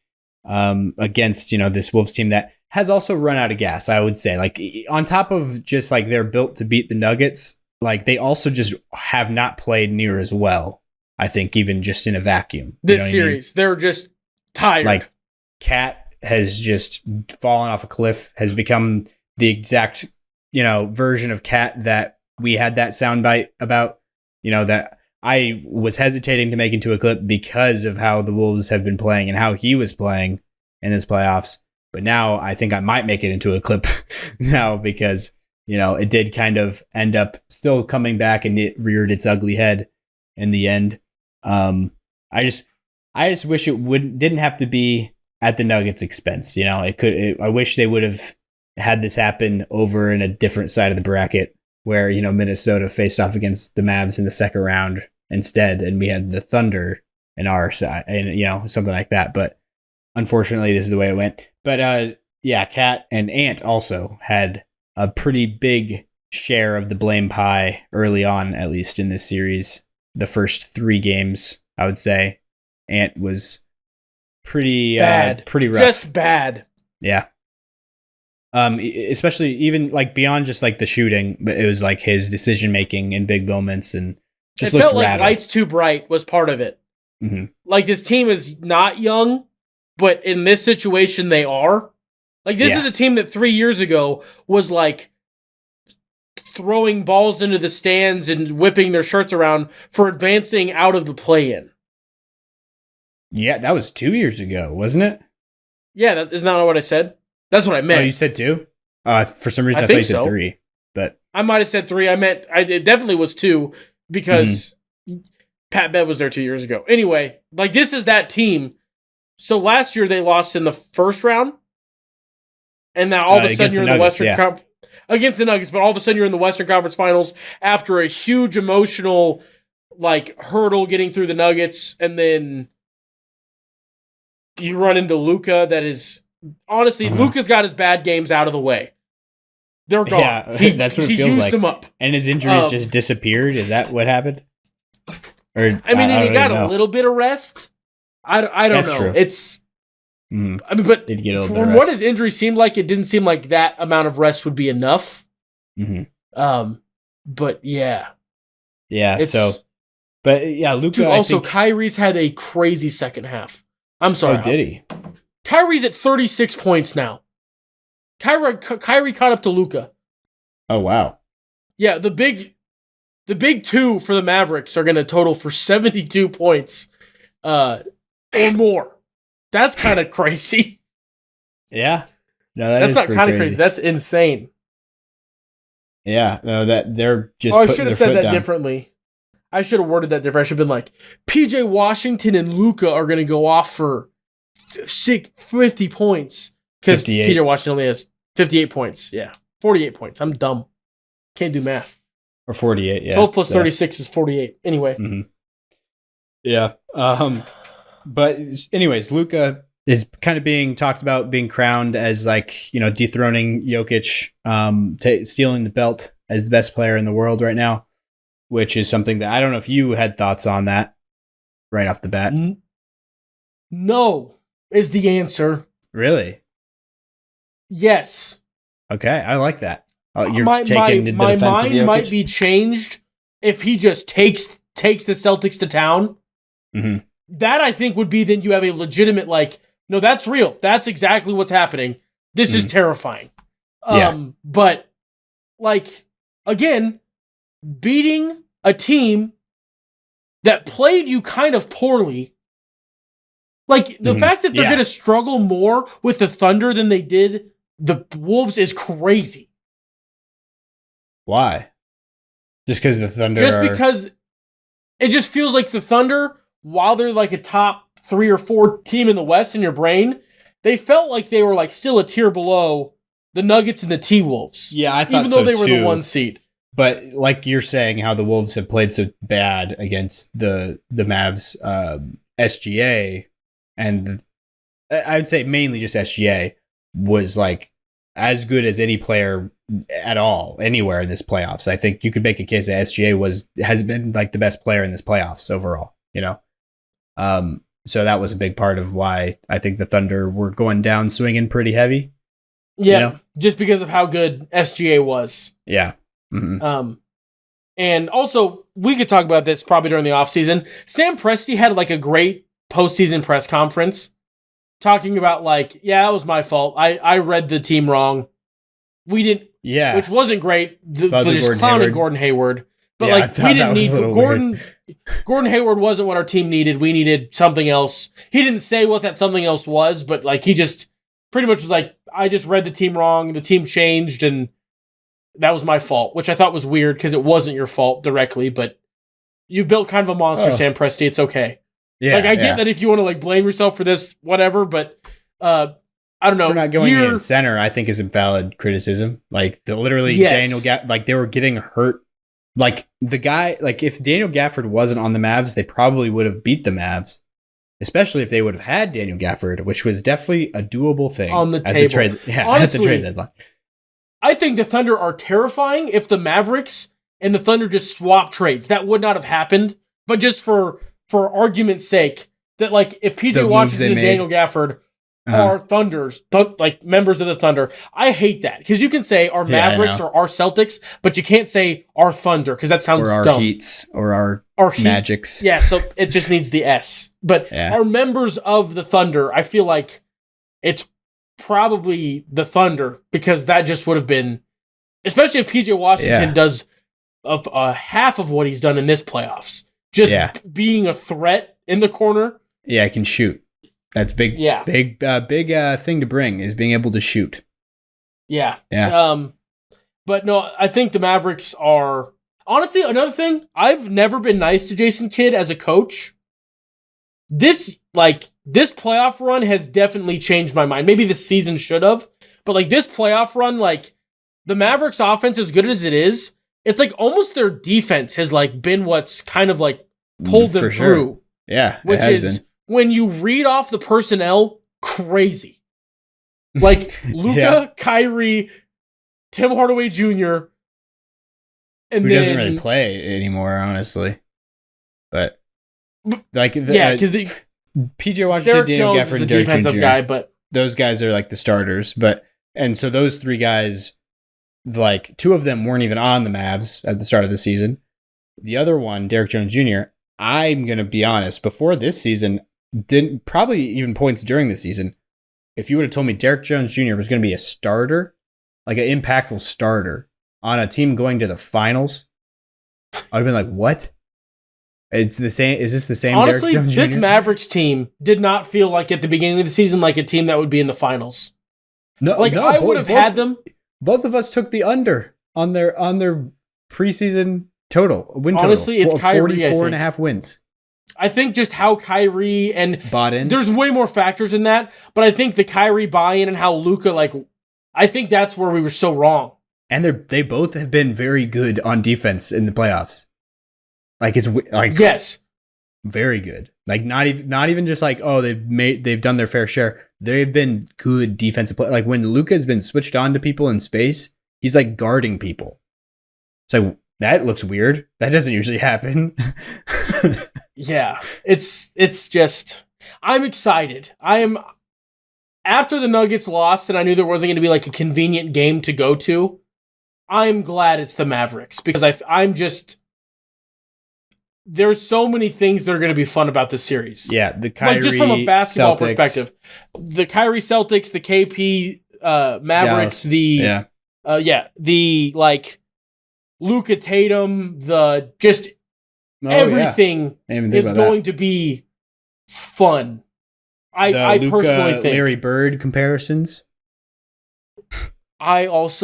against, this Wolves team that has also run out of gas, I would say. Like, on top of just, they're built to beat the Nuggets, they also just have not played near as well, I think, even just in a vacuum. This series, they're just tired. Cat has just fallen off a cliff, has become the exact, version of Cat that we had that soundbite about, that I was hesitating to make into a clip because of how the Wolves have been playing and how he was playing in this playoffs. But now I think I might make it into a clip now because, it did kind of end up still coming back and it reared its ugly head in the end. I just wish it didn't have to be at the Nuggets' expense. I wish they would have had this happen over in a different side of the bracket where, Minnesota faced off against the Mavs in the second round instead, and we had the Thunder in our side, and something like that. But unfortunately, this is the way it went. But Cat and Ant also had a pretty big share of the blame pie early on, at least in this series. The first 3 games, I would say, Ant was pretty bad, pretty rough, just bad. Yeah. Especially even beyond just the shooting, but it was his decision making in big moments and just it felt like lights too bright was part of it. This team is not young, but in this situation they are. This is a team that 3 years ago was throwing balls into the stands and whipping their shirts around for advancing out of the play-in. Yeah, that was 2 years ago, wasn't it? Yeah, that is not what I said. That's what I meant. Oh, you said 2? For some reason I thought you said 3. But I might have said 3. It definitely was 2 because Pat Bev was there 2 years ago. Anyway, this is that team. So last year they lost in the first round. And now all of a sudden you're in the Western Conference against the Nuggets, but all of a sudden you're in the Western Conference Finals after a huge emotional hurdle getting through the Nuggets, and then you run into Luka. That is honestly, Luka's got his bad games out of the way. They're gone. Yeah, that's what it feels like. Him up. And his injuries just disappeared. Is that what happened? Or he got a little bit of rest. I don't know. True. It's. But did get a little from what his injury seemed like, it didn't seem like that amount of rest would be enough. But yeah. Luka. Also, Kyrie's had a crazy second half. I'm sorry. Oh, did he? Kyrie's at 36 points now. Kyrie caught up to Luka. Oh, wow. Yeah, the big 2 for the Mavericks are going to total for 72 points. or more. That's kind of crazy. Yeah. No, that's not kind of crazy. That's insane. Yeah. No, that they're just. I should have said that differently. I should have worded that different. I should have been like, PJ Washington and Luka are going to go off for 50 points. Because PJ Washington only has 58 points. Yeah. 48 points. I'm dumb. Can't do math. Or 48, yeah. 12 plus 36 is 48. Anyway. Mm-hmm. Yeah. But anyways, Luka is kind of being talked about, being crowned as like, dethroning Jokic, stealing the belt as the best player in the world right now, which is something that I don't know if you had thoughts on that right off the bat. No is the answer. Really? Yes. Okay, I like that. You're my mind might be changed if he just takes the Celtics to town. Mm-hmm. That I think would be then you have a legitimate no, that's real. That's exactly what's happening. This is terrifying. But again, beating a team that played you kind of poorly. The fact that they're going to struggle more with the Thunder than they did the Wolves is crazy. Why? Just because the Thunder because it just feels like the Thunder, while they're like a top 3 or 4 team in the West in your brain, they felt like they were still a tier below the Nuggets and the T-Wolves. Yeah, I thought even though they were the 1 seed. But like you're saying, how the Wolves have played so bad against the Mavs, SGA, and I would say mainly just SGA was as good as any player at all anywhere in this playoffs. I think you could make a case that SGA has been the best player in this playoffs overall. So that was a big part of why I think the Thunder were going down swinging pretty heavy. Yeah, just because of how good SGA was. Yeah. Mm-hmm. And also we could talk about this probably during the offseason. Sam Presti had a great postseason press conference talking about that was my fault. I read the team wrong. We didn't, which wasn't great. Just clowning Gordon Hayward. But we didn't need Gordon Hayward wasn't what our team needed. We needed something else. He didn't say what that something else was, but he just pretty much was I just read the team wrong. The team changed, and that was my fault, which I thought was weird because it wasn't your fault directly. But you've built kind of a monster, Sam Presti. It's okay. Yeah, I get that if you want to like blame yourself for this, whatever, but I don't know. For not going in center, I think is a valid criticism. Like Daniel they were getting hurt. Like the guy, like if Daniel Gafford wasn't on the Mavs, they probably would have beat the Mavs. Especially if they would have had Daniel Gafford, which was definitely a doable thing on the table. Honestly, at the trade deadline. I think the Thunder are terrifying if the Mavericks and the Thunder just swap trades. That would not have happened, but just for argument's sake, that like if PJ Washington and Daniel Gafford are members of the Thunder, I hate that because you can say our Mavericks or our Celtics, but you can't say our Thunder because that sounds dumb. Or our Heats or our Magics. Yeah, so it just needs the S. But our members of the Thunder, I feel like it's probably the Thunder because that just would have been, especially if PJ Washington does half of what he's done in this playoffs, just being a threat in the corner. Yeah, I can shoot. That's big. Yeah, big thing to bring is being able to shoot. Yeah. But no, I think the Mavericks are honestly another thing. I've never been nice to Jason Kidd as a coach. This playoff run has definitely changed my mind. Maybe the season should have, but like this playoff run, like the Mavericks offense, as good as it is, it's like almost their defense has like been what's kind of like pulled them through. Yeah, which is been. When you read off the personnel, crazy. Like Luka, Kyrie, Tim Hardaway Jr. And who doesn't really play anymore, honestly. But like because PJ Washington, Daniel Gafford, and Derek defensive Jr. guy, but those guys are like the starters. And so those three guys, like two of them weren't even on the Mavs at the start of the season. The other one, Derek Jones Jr., I'm gonna be honest, before this season, didn't probably even points during the season. If you would have told me Derek Jones Jr. was going to be a starter, like an impactful starter on a team going to the finals, I would have been like, what? It's the same. Is this the same? Honestly, Derek Jones this Jr.? Mavericks team did not feel like at the beginning of the season like a team that would be in the finals. No, I would have had them. Both of us took the under on their preseason win total. Honestly, it's Kyrie, 44 and a half wins. I think just how Kyrie and bought in. There's way more factors in that, but I think the Kyrie buy-in and how Luka, I think that's where we were so wrong. And they both have been very good on defense in the playoffs. Yes, very good. Not even just they've done their fair share. They've been good defensive play. Like when Luka's been switched on to people in space, he's like guarding people. It's like that looks weird. That doesn't usually happen. Yeah, it's just I'm excited. After the Nuggets lost and I knew there wasn't going to be like a convenient game to go to. I'm glad it's the Mavericks because I'm just. There's so many things that are going to be fun about this series. Yeah, the Kyrie just from a basketball Celtics. perspective, the Kyrie Celtics, the KP Mavericks, Dallas. the Luka Tatum, everything is going to be fun. I Luka, personally think Larry Bird comparisons. There's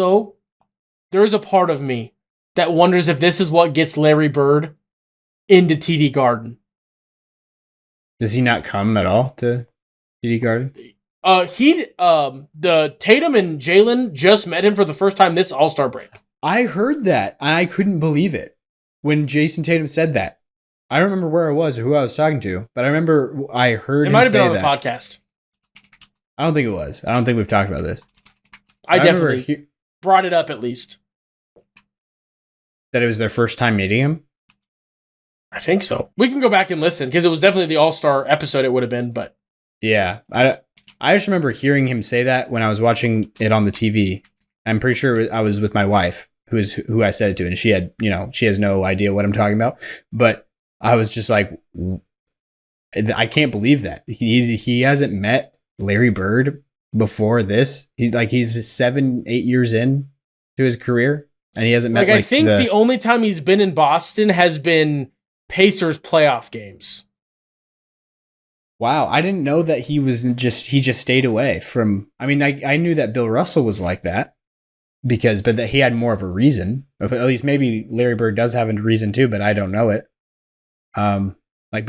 a part of me that wonders if this is what gets Larry Bird into TD Garden. Does he not come at all to TD Garden? The Tatum and Jalen just met him for the first time this All-Star break. I heard that, and I couldn't believe it when Jason Tatum said that. I don't remember where I was or who I was talking to, but I remember I heard him say that. It might have been on the podcast. I don't think it was. I don't think we've talked about this. I definitely brought it up at least. That it was their first time meeting him? I think so. We can go back and listen because it was definitely the All-Star episode it would have been, but yeah. I just remember hearing him say that when I was watching it on the TV. I'm pretty sure I was with my wife, who I said it to, and she had, she has no idea what I'm talking about. But I was just like, I can't believe that he hasn't met Larry Bird before this. He's 7-8 years in to his career, and he hasn't met. I think the only time he's been in Boston has been Pacers playoff games. Wow, I didn't know that he just stayed away from. I mean, I knew that Bill Russell was like that but that he had more of a reason. At least maybe Larry Bird does have a reason too, but I don't know it. Bill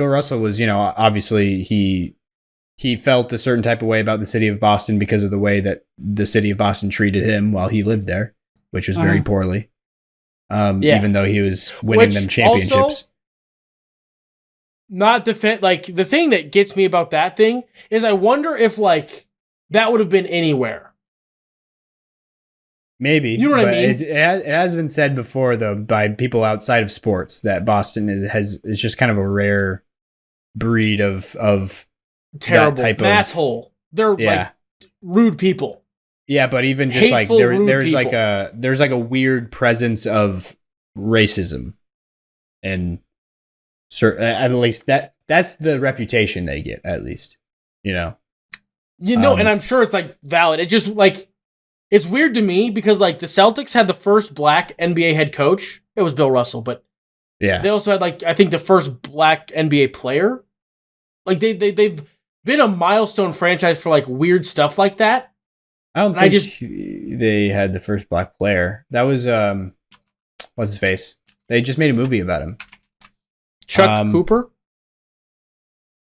Russell was, obviously he felt a certain type of way about the city of Boston because of the way that the city of Boston treated him while he lived there, which was very poorly. Even though he was winning them championships. Also, not the thing that gets me about that thing is I wonder if that would have been anywhere. Maybe. You know what I mean? It has been said before, though, by people outside of sports that Boston is just kind of a rare breed of terrible that type asshole. They're rude people. Yeah, but even just Hateful, there's a weird presence of racism, and at least that's the reputation they get. At least, and I'm sure it's valid. It just it's weird to me because the Celtics had the first black NBA head coach. It was Bill Russell, but they also had I think the first black NBA player. They've been a milestone franchise for weird stuff like that. I don't think they had the first black player. That was what's his face? They just made a movie about him. Chuck Cooper?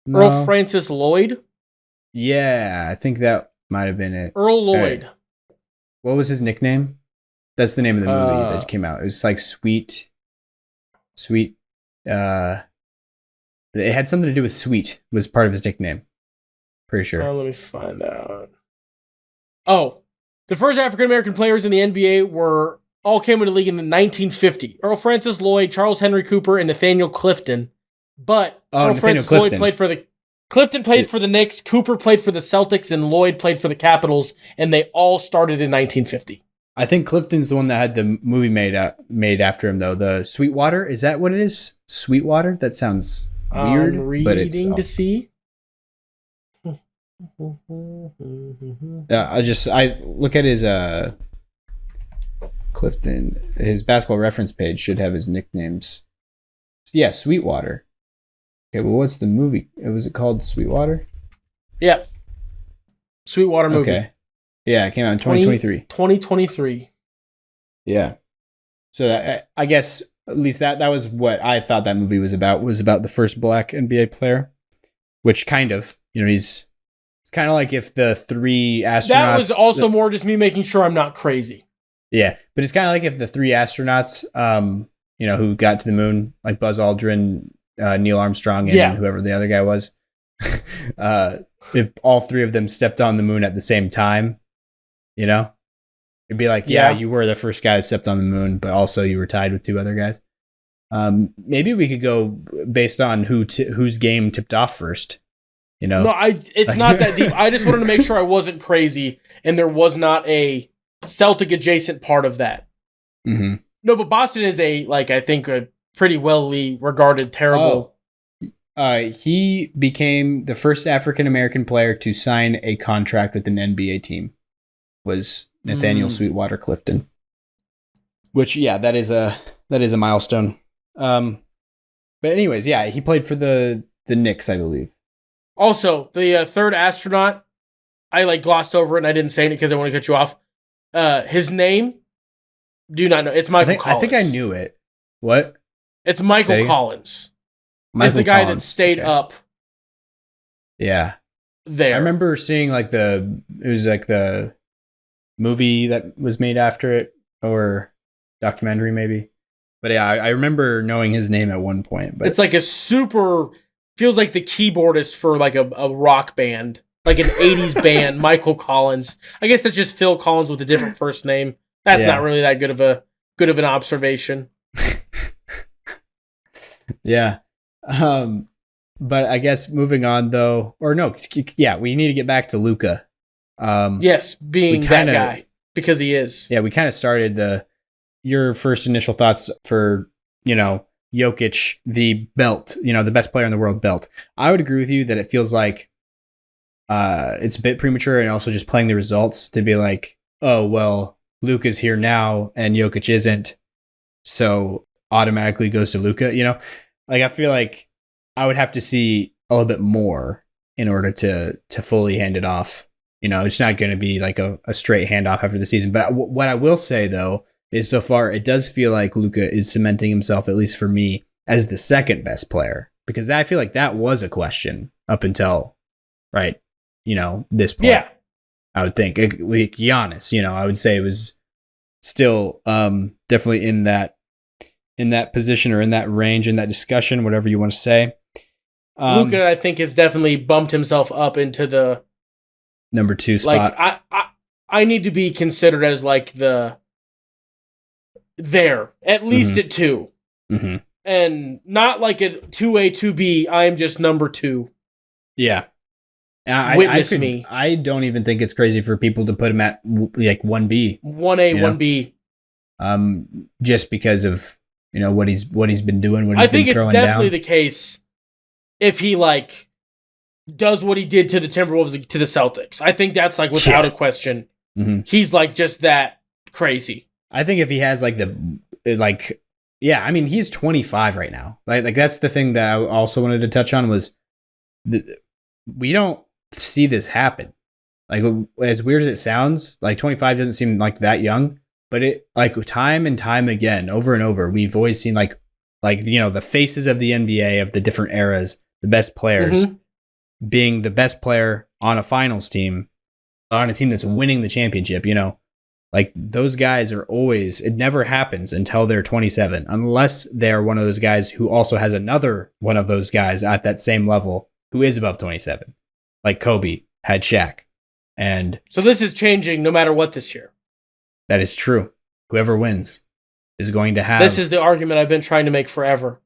No. Earl Francis Lloyd? Yeah, I think that might have been it. Earl Lloyd. What was his nickname? That's the name of the movie that came out. It was Sweet. It had something to do with Sweet. Was part of his nickname. Pretty sure. Let me find out. Oh, the first African American players in the NBA all came into the league in the 1950. Earl Francis Lloyd, Charles Henry Cooper, and Nathaniel Clifton. But Earl Francis Lloyd Clifton played for the Knicks, Cooper played for the Celtics, and Lloyd played for the Capitals, and they all started in 1950. I think Clifton's the one that had the movie made after him, though. The Sweetwater, is that what it is? Sweetwater? That sounds weird, but it's to see. I look at his Clifton. His basketball reference page should have his nicknames. Yeah, Sweetwater. Okay, well, what's the movie? Was it called Sweetwater? Yeah. Sweetwater movie. Okay. Yeah, it came out in 2023. 2023. Yeah. So I guess at least that was what I thought that movie was about the first black NBA player, which kind of, it's kind of like if the three astronauts. That was also more just me making sure I'm not crazy. Yeah, but it's kind of like if the three astronauts, who got to the moon, like Buzz Aldrin, Neil Armstrong, and whoever the other guy was, if all three of them stepped on the moon at the same time, it'd be like, you were the first guy that stepped on the moon, but also you were tied with two other guys. Maybe we could go based on whose game tipped off first. No, it's not that deep. I just wanted to make sure I wasn't crazy and there was not a Celtic adjacent part of that. Mm-hmm. No, but Boston is I think a pretty well-ly regarded terrible. He became the first African-American player to sign a contract with an NBA team. Was Nathaniel Sweetwater Clifton. Which, that is a milestone. But anyways, he played for the Knicks, I believe. Also, the third astronaut, I glossed over it and I didn't say it because I want to cut you off. His name, do not know. It's Michael Collins. I think I knew it. What? It's Michael Collins. It's the guy that stayed up. Yeah. There. I remember seeing it was the movie that was made after it, or documentary maybe. But I remember knowing his name at one point. But it's like a feels like the keyboardist for a rock band, like an 80s band, Michael Collins. I guess that's just Phil Collins with a different first name. That's not really that good of an observation. Yeah. But I guess moving on though, or no, we need to get back to Luka. Yes, being that guy, because he is. Yeah, we kind of started your first initial thoughts for, Jokic, the belt, the best player in the world belt. I would agree with you that it feels like it's a bit premature, and also just playing the results to be like, oh, well, Luka's here now and Jokic isn't, so automatically goes to Luka, I feel like I would have to see a little bit more in order to fully hand it off. It's not going to be like a straight handoff after the season. But what I will say, though, is so far it does feel like Luka is cementing himself, at least for me, as the second best player. Because I feel like that was a question up until, this point. Yeah. I would think. Like Giannis, I would say it was still definitely in that position, or in that range, in that discussion, whatever you want to say. Luka, I think, has definitely bumped himself up into the number 2 spot. I need to be considered as at least at 2. Mm-hmm. And not like a 2A, 2B. I am just number 2. Yeah. Witness me. I don't even think it's crazy for people to put him at 1B. 1A, 1B. Just because of, what he's been doing, what he's been throwing down. I think it's definitely the case if he does what he did to the Timberwolves, to the Celtics. I think that's without a question. Mm-hmm. He's just that crazy. I think if he has he's 25 right now. Like that's the thing that I also wanted to touch on was we don't see this happen. As weird as it sounds, 25 doesn't seem like that young, but it time and time again, over and over, we've always seen the faces of the NBA of the different eras, the best players being the best player on a finals team, on a team that's winning the championship, those guys are always, it never happens until they're 27, unless they're one of those guys who also has another one of those guys at that same level who is above 27. Like Kobe had Shaq. And so this is changing no matter what this year. That is true. Whoever wins is going to have... This is the argument I've been trying to make forever.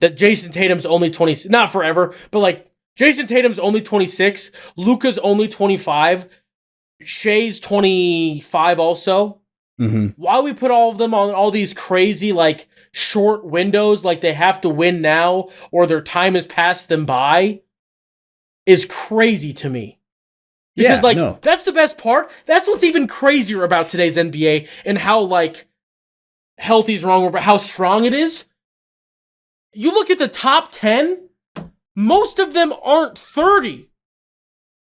That Jason Tatum's only 20... Not forever, but Jason Tatum's only 26. Luka's only 25. Shea's 25 also. Mm-hmm. Why we put all of them on all these crazy, short windows, they have to win now or their time has passed them by, is crazy to me. Because, that's the best part. That's what's even crazier about today's NBA and how, healthy is wrong, but how strong it is. You look at the top 10, most of them aren't 30.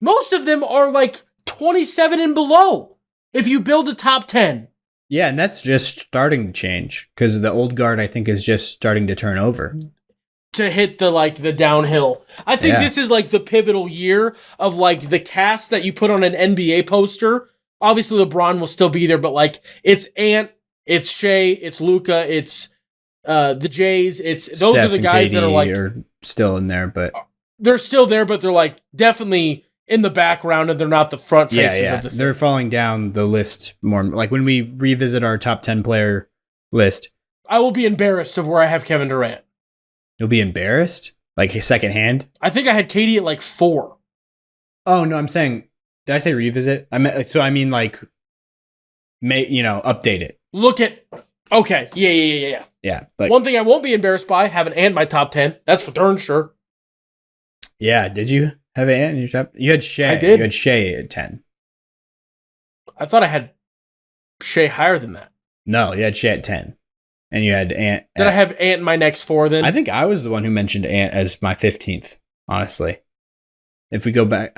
Most of them are like 27 and below if you build a top 10. Yeah, and that's just starting to change because the old guard, I think, is just starting to turn over. To hit the downhill. I think this is like the pivotal year of like the cast that you put on an NBA poster. Obviously, LeBron will still be there, but like it's Ant, it's Shea, it's Luka, it's the Jays. Those Steph are the guys that are like still in there, but they're still there, but they're like definitely in the background and they're not the front faces of the thing. They're falling down the list more. Like when we revisit our top 10 player list, I will be embarrassed of where I have Kevin Durant. You'll be embarrassed? Like secondhand? I think I had KD at like 4. Oh, no, I'm saying, did I say revisit? I mean like, update it. Look at, okay, yeah. Yeah. Like, one thing I won't be embarrassed by, having Ant in my top 10. That's for darn sure. Yeah, did you have Ant in your top? You had Shea. I did. You had Shea at 10. I thought I had Shea higher than that. No, you had Shea at 10. And you had Ant. Did I have Ant in my next 4 then? I think I was the one who mentioned Ant as my 15th, honestly. If we go back,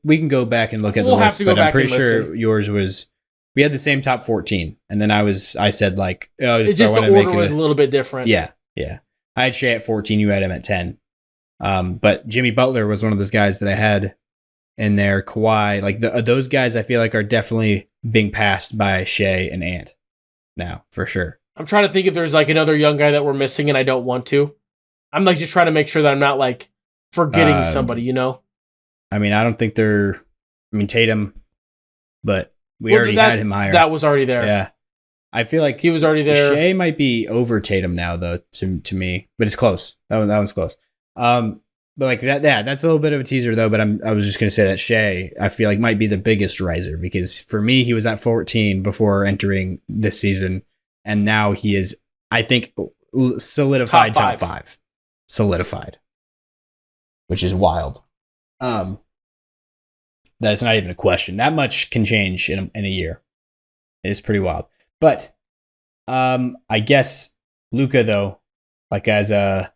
we can go back and look at the list, but I'm pretty sure yours was, we had the same top 14. And then I said like, oh, it's just the order was a little bit different. Yeah. I had Shea at 14, you had him at 10. But Jimmy Butler was one of those guys that I had in there. Kawhi, like those guys I feel like are definitely being passed by Shea and Ant now, for sure. I'm trying to think if there's like another young guy that we're missing and I don't want to. I'm like just trying to make sure that I'm not like forgetting somebody, I mean, I don't think Tatum, but we already had him higher. That was already there. Yeah. I feel like he was already there. Shea might be over Tatum now though, to me, but it's close. That one's close. But like that, that's a little bit of a teaser though, but I was just going to say that Shea, I feel like might be the biggest riser because for me, he was at 14 before entering this season. And now he is, I think, solidified top 5. Solidified. Which is wild. That's not even a question. That much can change in a year. It is pretty wild. But I guess Luka, though, like as a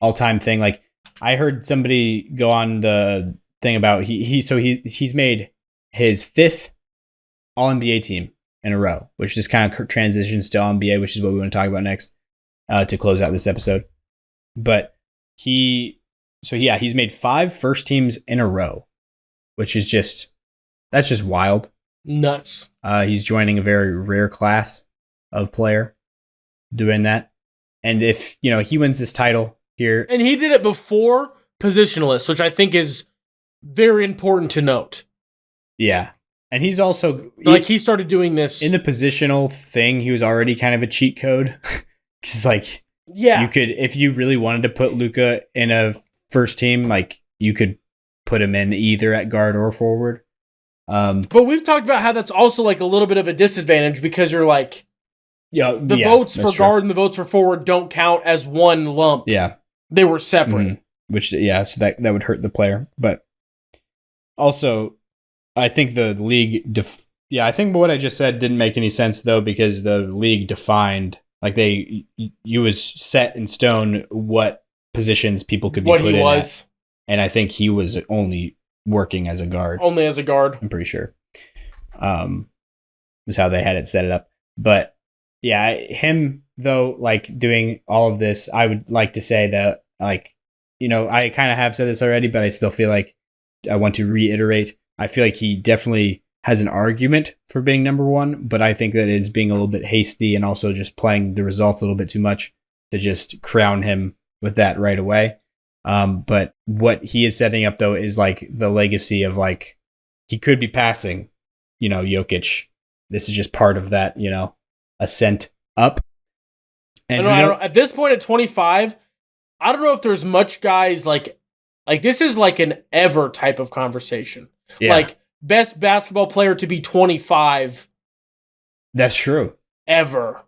all-time thing, like I heard somebody go on the thing about he's made his 5th All-NBA team in a row, which just kind of transitions to All-NBA, which is what we want to talk about next to close out this episode. But he's made 5 first teams in a row, which is that's just wild. Nuts. He's joining a very rare class of player doing that. And if, he wins this title here. And he did it before positionless, which I think is very important to note. Yeah. And he's also he started doing this in the positional thing. He was already kind of a cheat code because you could, if you really wanted to put Luka in a first team, like you could put him in either at guard or forward. But we've talked about how that's also like a little bit of a disadvantage because you're like, the votes for guard and the votes for forward don't count as one lump. Yeah, they were separate. Mm-hmm. Which so that would hurt the player, but also. I think the league, I think what I just said didn't make any sense though, because the league defined, like you was set in stone what positions people could be put in at. And I think he was only working as a guard. Only as a guard. I'm pretty sure. Was how they had it set up. But yeah, him though, like doing all of this, I would like to say that I kind of have said this already, but I still feel like I want to reiterate. I feel like he definitely has an argument for being number 1, but I think that it's being a little bit hasty and also just playing the results a little bit too much to just crown him with that right away. But what he is setting up though is like the legacy of like he could be passing, Jokic. This is just part of that, ascent up. And I don't, at this point at 25, I don't know if there's much guys like this is like an ever type of conversation. Yeah. Like best basketball player to be 25. That's true. Ever.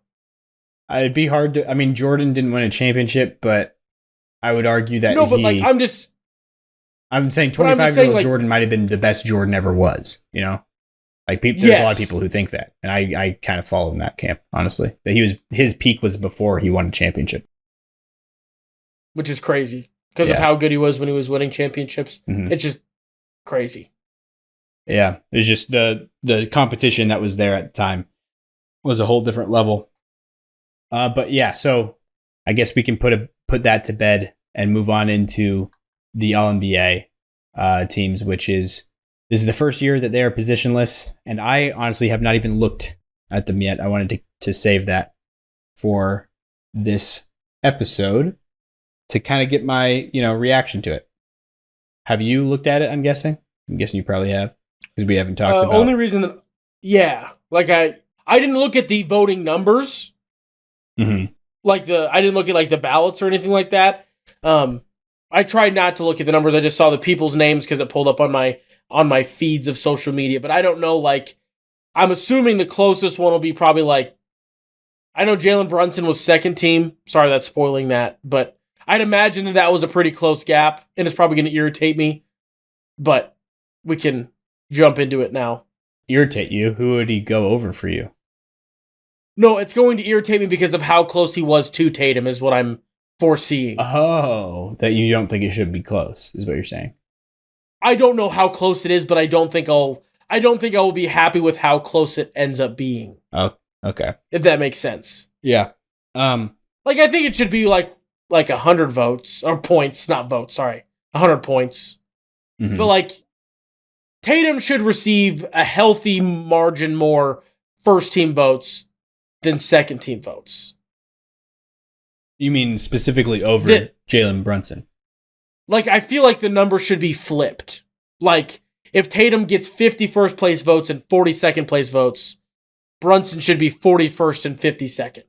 It'd be hard to. I mean, Jordan didn't win a championship, but I would argue that. No, but I'm saying 25-year-old Jordan might have been the best Jordan ever was. Like there's a lot of people who think that, and I kind of follow in that camp, honestly. That his peak was before he won a championship, which is crazy. because of how good he was when he was winning championships. Mm-hmm. It's just crazy. Yeah, it's just the competition that was there at the time was a whole different level. But yeah, so I guess we can put that to bed and move on into the All-NBA teams, which is this is the first year that they are positionless, and I honestly have not even looked at them yet. I wanted to save that for this episode to kind of get my reaction to it. Have you looked at it? I'm guessing you probably have because we haven't talked about. Only reason that I didn't look at the voting numbers. Mm-hmm. I didn't look at like the ballots or anything like that. I tried not to look at the numbers. I just saw the people's names because it pulled up on my feeds of social media. But I don't know. Like, I'm assuming the closest one will be probably like. I know Jalen Brunson was second team. Sorry, that's spoiling that. But I'd imagine that was a pretty close gap, and it's probably going to irritate me. But we can jump into it now. Irritate you? Who would he go over for you? No, it's going to irritate me because of how close he was to Tatum is what I'm foreseeing. Oh, that you don't think it should be close is what you're saying. I don't know how close it is, but I don't think I'll be happy with how close it ends up being. Oh, okay. If that makes sense. Yeah. I think it should be like 100 votes or points, not votes, sorry. 100 points. Mm-hmm. But Tatum should receive a healthy margin more first team votes than second team votes. You mean specifically over Jalen Brunson? I feel like the number should be flipped. If Tatum gets 50 first place votes and 40 second place votes, Brunson should be 41st and 52nd.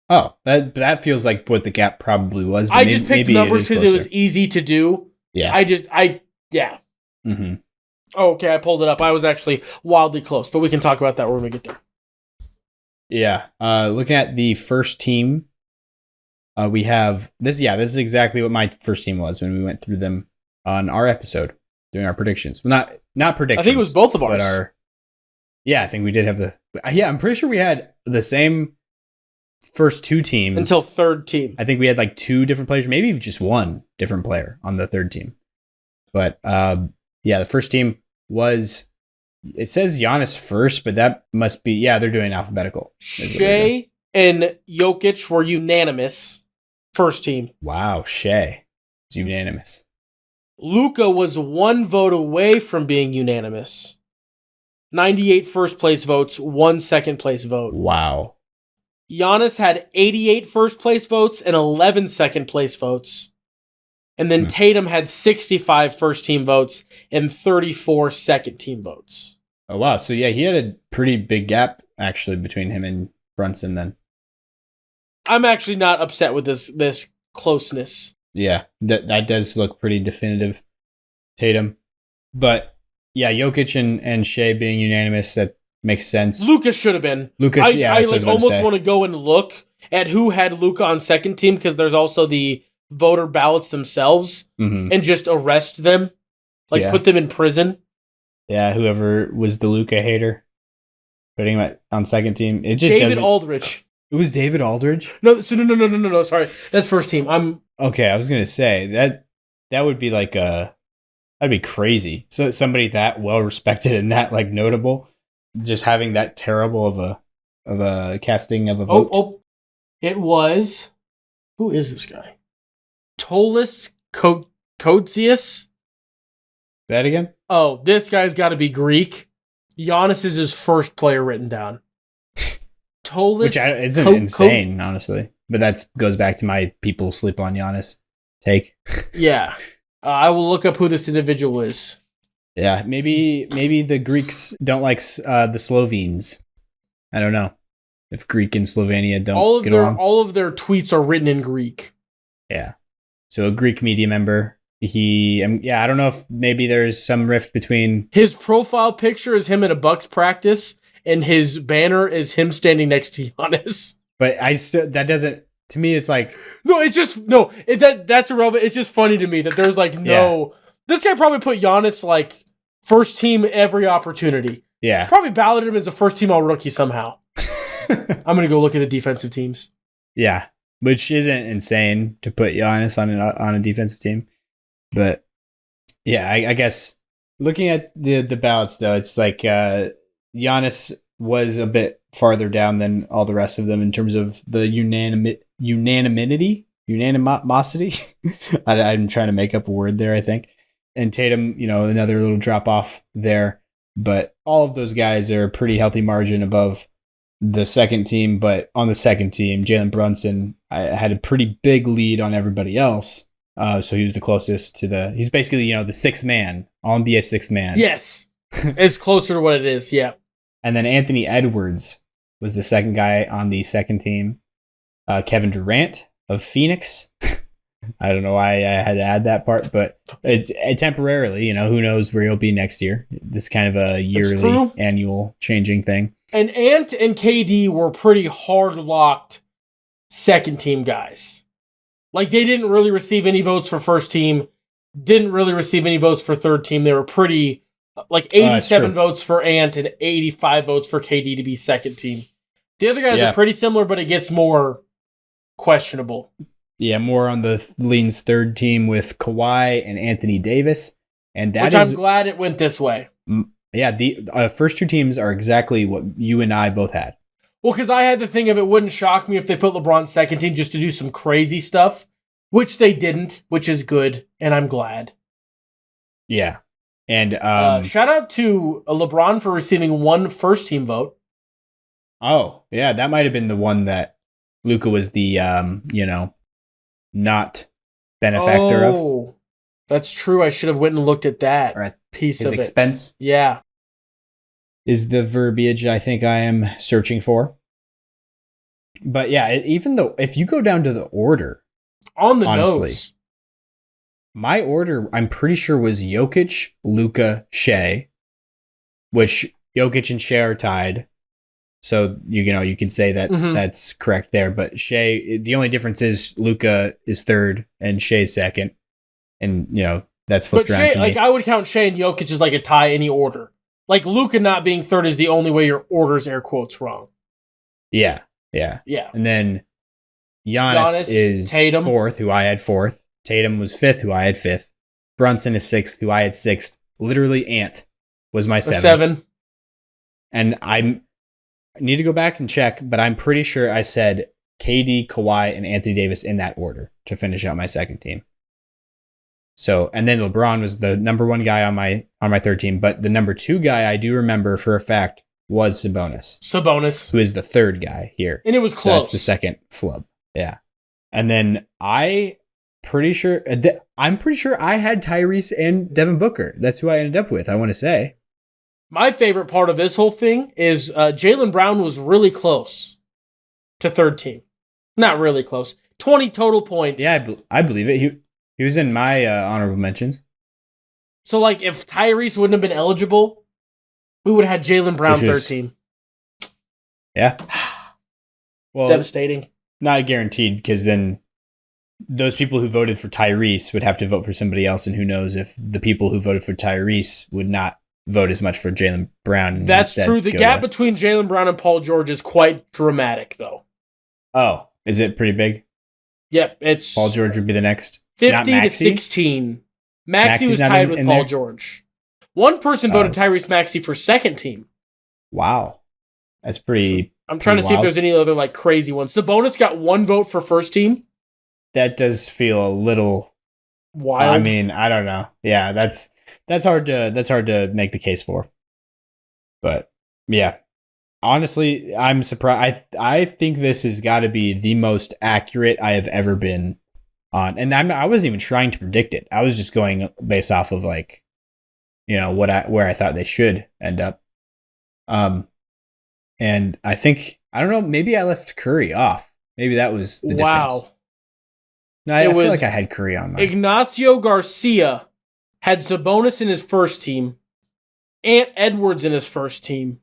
Oh, that feels like what the gap probably was. I just picked numbers because it was easy to do. Yeah. Yeah. Mm-hmm. Oh, okay, I pulled it up. I was actually wildly close, but we can talk about that when we get there. Yeah. Looking at the first team, we have this. Yeah, this is exactly what my first team was when we went through them on our episode doing our predictions. Well, not predictions. I think it was both of ours. I think we did have I'm pretty sure we had the same first two teams until third team. I think we had two different players, maybe just one different player on the third team. But the first team was. It says Giannis first, but that must be they're doing alphabetical. Shea and Jokic were unanimous. First team. Wow, Shea is unanimous. Luka was one vote away from being unanimous. 98 first place votes, 1 second place vote. Wow. Giannis had 88 first place votes and 11 second place votes. And then Tatum had 65 first team votes and 34 second team votes. Oh, wow. So, he had a pretty big gap, actually, between him and Brunson then. I'm actually not upset with this closeness. Yeah, that does look pretty definitive, Tatum. But, Jokic and Shea being unanimous, that makes sense. Luka should have been. I almost want to go and look at who had Luka on second team because there's also the voter ballots themselves and just arrest them, put them in prison. Yeah, whoever was the Luka hater, putting him on second team. It just David Aldridge. It was David Aldridge? No, sorry, that's first team. Okay. I was gonna say that would be that'd be crazy. So somebody that well respected and that notable, just having that terrible of a casting of a vote. It was. Who is this guy? Tolis Kotsias? That again? Oh, this guy's got to be Greek. Giannis is his first player written down. Tolis. Which isn't insane, honestly. But that goes back to my people sleep on Giannis take. Yeah. I will look up who this individual is. Yeah, maybe the Greeks don't like the Slovenes. I don't know. If Greek and Slovenia don't get along. All of their tweets are written in Greek. Yeah. So a Greek media member. I don't know if maybe there's some rift between. His profile picture is him at a Bucks practice, and his banner is him standing next to Giannis. But that doesn't. To me, it's that's irrelevant. It's just funny to me that there's This guy probably put Giannis first team every opportunity. Yeah. Probably balloted him as a first team all rookie somehow. I'm gonna go look at the defensive teams. Yeah. which isn't insane to put Giannis on a defensive team. But yeah, I guess looking at the ballots though, it's like Giannis was a bit farther down than all the rest of them in terms of the unanimosity. I'm trying to make up a word there, I think. And Tatum, another little drop off there. But all of those guys are a pretty healthy margin above the second team. But on the second team, Jalen Brunson had a pretty big lead on everybody else. So he was the closest to he's basically, the sixth man, all NBA sixth man. Yes. It's closer to what it is, yeah. And then Anthony Edwards was the second guy on the second team. Kevin Durant of Phoenix. I don't know why I had to add that part, but it's temporarily, who knows where he'll be next year. This kind of a yearly, annual changing thing. And Ant and KD were pretty hard-locked second team guys. Like, they didn't really receive any votes for first team, didn't really receive any votes for third team. They were pretty, 87 votes for Ant and 85 votes for KD to be second team. The other guys are pretty similar, but it gets more questionable. Yeah, more on the leans third team with Kawhi and Anthony Davis. And which I'm glad it went this way. Yeah, the first two teams are exactly what you and I both had. Well, because I had the thing of it wouldn't shock me if they put LeBron second team just to do some crazy stuff, which they didn't, which is good, and I'm glad. Yeah. And shout out to LeBron for receiving one first team vote. Oh, yeah, that might have been the one that Luka was the, not benefactor of. Oh, that's true. I should have went and looked at that piece of it. His expense. Yeah. Is the verbiage I think I am searching for. But yeah, even though if you go down to the order. On the nose. My order, I'm pretty sure, was Jokic, Luka, Shea, which Jokic and Shea are tied. So, you can say that that's correct there. But Shea, the only difference is Luka is third and Shea's second. And, that's flipped around to me. I would count Shea and Jokic as like a tie any order. Like, Luka not being third is the only way your order's air quotes wrong. Yeah. And then Giannis is Tatum. Fourth, who I had fourth. Tatum was fifth, who I had fifth. Brunson is sixth, who I had sixth. Literally, Ant was my seven. And I need to go back and check, but I'm pretty sure I said KD, Kawhi, and Anthony Davis in that order to finish out my second team. So, and then LeBron was the number one guy on my third team, but the number two guy I do remember for a fact was Sabonis, who is the third guy here. And it was close. So that's the second flub. Yeah. And then I'm pretty sure I had Tyrese and Devin Booker. That's who I ended up with, I want to say. My favorite part of this whole thing is Jaylen Brown was really close to third team. Not really close. 20 total points. Yeah, I believe it. He was in my honorable mentions. So, if Tyrese wouldn't have been eligible, we would have had Jaylen Brown third team. Yeah. Well, devastating. Not guaranteed, because then those people who voted for Tyrese would have to vote for somebody else, and who knows if the people who voted for Tyrese would not vote as much for Jaylen Brown. That's true. The gap between Jaylen Brown and Paul George is quite dramatic, though. Oh, is it pretty big? Yep, it's Paul George would be the next. 50 to 16. Maxey was tied with Paul George. One person voted Tyrese Maxey for second team. Wow. That's pretty. I'm trying to see if there's any other crazy ones. Sabonis got one vote for first team. That does feel a little wild. I mean, I don't know. Yeah, that's hard to make the case for. But yeah. Honestly, I'm surprised. I think this has got to be the most accurate I have ever been on. And I wasn't even trying to predict it. I was just going based off of where I thought they should end up. And I think, I don't know, maybe I left Curry off. Maybe that was the difference. Wow. No, I feel like I had Curry on mine. Ignacio Garcia had Sabonis in his first team, Ant Edwards in his first team.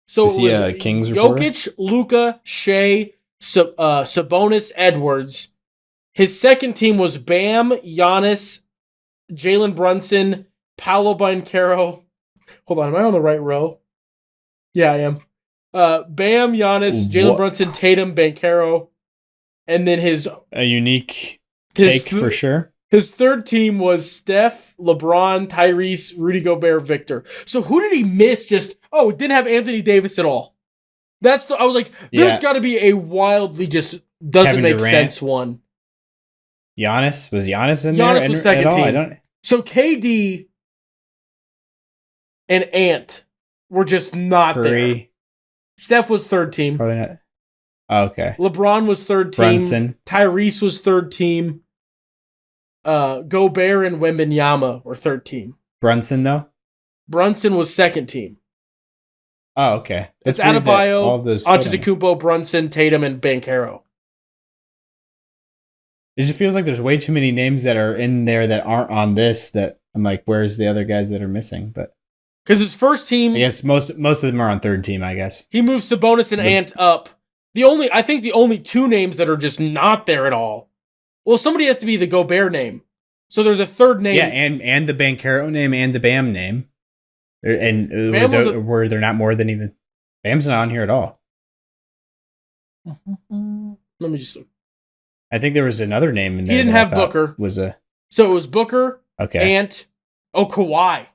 So is it was Kings Jokic, Luka, Shea, Sabonis, Edwards. His second team was Bam, Giannis, Jalen Brunson, Paolo Banchero. Hold on, am I on the right row? Yeah, I am. Bam, Giannis, Jalen Brunson, Tatum, Banchero. And then a unique take for sure. His third team was Steph, LeBron, Tyrese, Rudy Gobert, Victor. So who did he miss? Didn't have Anthony Davis at all. I was like, there's got to be a wildly just doesn't Kevin make Durant. sense one. Giannis? Was Giannis in there? Giannis was second team. So KD and Ant were just not Curry. there. Steph was third team. Probably not. Oh, okay. LeBron was third team. Brunson. Tyrese was third team. Gobert and Wembanyama were third team. Brunson, though? Brunson was second team. Oh, okay. It's Adebayo, Antetokounmpo, Brunson, Tatum, and Banchero. It just feels like there's way too many names that are in there that aren't on this that I'm like, where's the other guys that are missing? But because his first team, I guess most of them are on third team, I guess. He moves Sabonis and Ant up. The only two names that are just not there at all. Well, somebody has to be the Gobert name. So there's a third name. Yeah, and the Banchero name and the Bam name. And were there not more than even... Bam's not on here at all. Let me just... I think there was another name in there. He didn't have Booker. So it was Booker, Ant, Kawhi.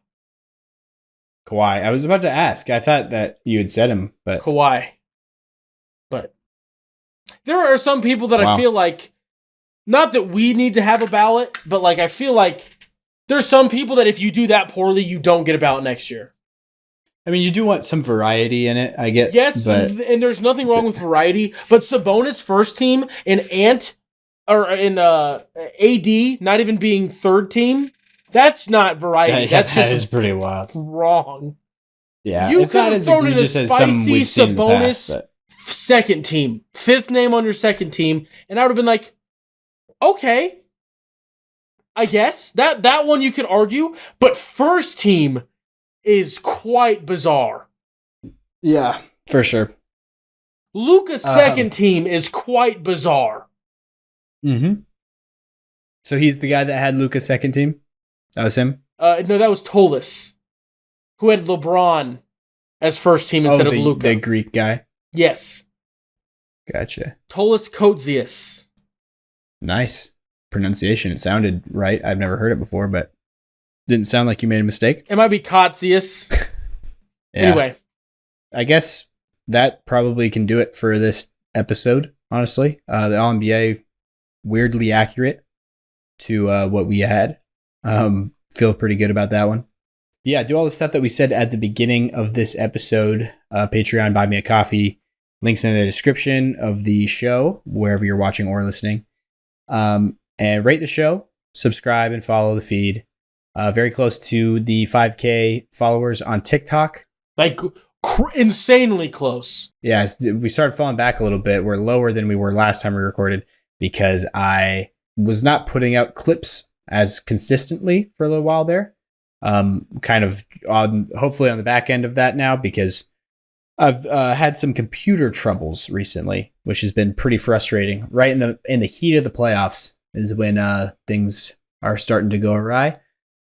Kawhi. I was about to ask. I thought that you had said him, but... Kawhi. But there are some people that I feel like... Not that we need to have a ballot, but like I feel like there's some people that if you do that poorly, you don't get a ballot next year. I mean, you do want some variety in it, I get. Yes, and there's nothing wrong with variety, but Sabonis first team and AD not even being third team, that's not variety. That is pretty wild. Wrong. Yeah, you could have thrown in a spicy Sabonis second team, fifth name on your second team, and I would have been like, okay, I guess that one you can argue, but first team is quite bizarre. Yeah, for sure. Luka's second team is quite bizarre. Mm-hmm. So he's the guy that had Luka's second team? That was him? No, that was Tolis, who had LeBron as first team instead of Luka. The Greek guy? Yes. Gotcha. Tolis Kotsias. Nice pronunciation. It sounded right. I've never heard it before, but didn't sound like you made a mistake. It might be Kotsias. Yeah. Anyway. I guess that probably can do it for this episode, honestly. The All-NBA, weirdly accurate to what we had. Feel pretty good about that one. Yeah, do all the stuff that we said at the beginning of this episode. Patreon, Buy Me a Coffee. Links in the description of the show, wherever you're watching or listening. And rate the show, subscribe, and follow the feed. Very close to the 5K followers on TikTok. Like, insanely close. Yeah, we started falling back a little bit. We're lower than we were last time we recorded because I was not putting out clips as consistently for a little while there. Kind of hopefully on the back end of that now because I've had some computer troubles recently, which has been pretty frustrating. Right in the heat of the playoffs is when things are starting to go awry.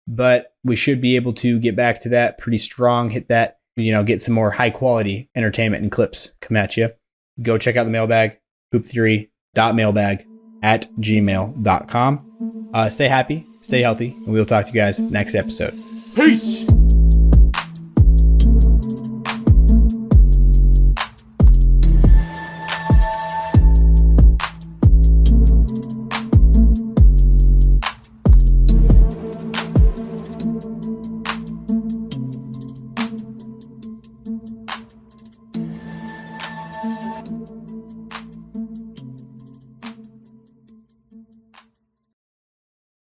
But we should be able to get back to that pretty strong, hit that, get some more high quality entertainment and clips come at you. Go check out the mailbag, hoop3.mailbag@gmail.com. Stay happy, stay healthy, and we'll talk to you guys next episode. Peace!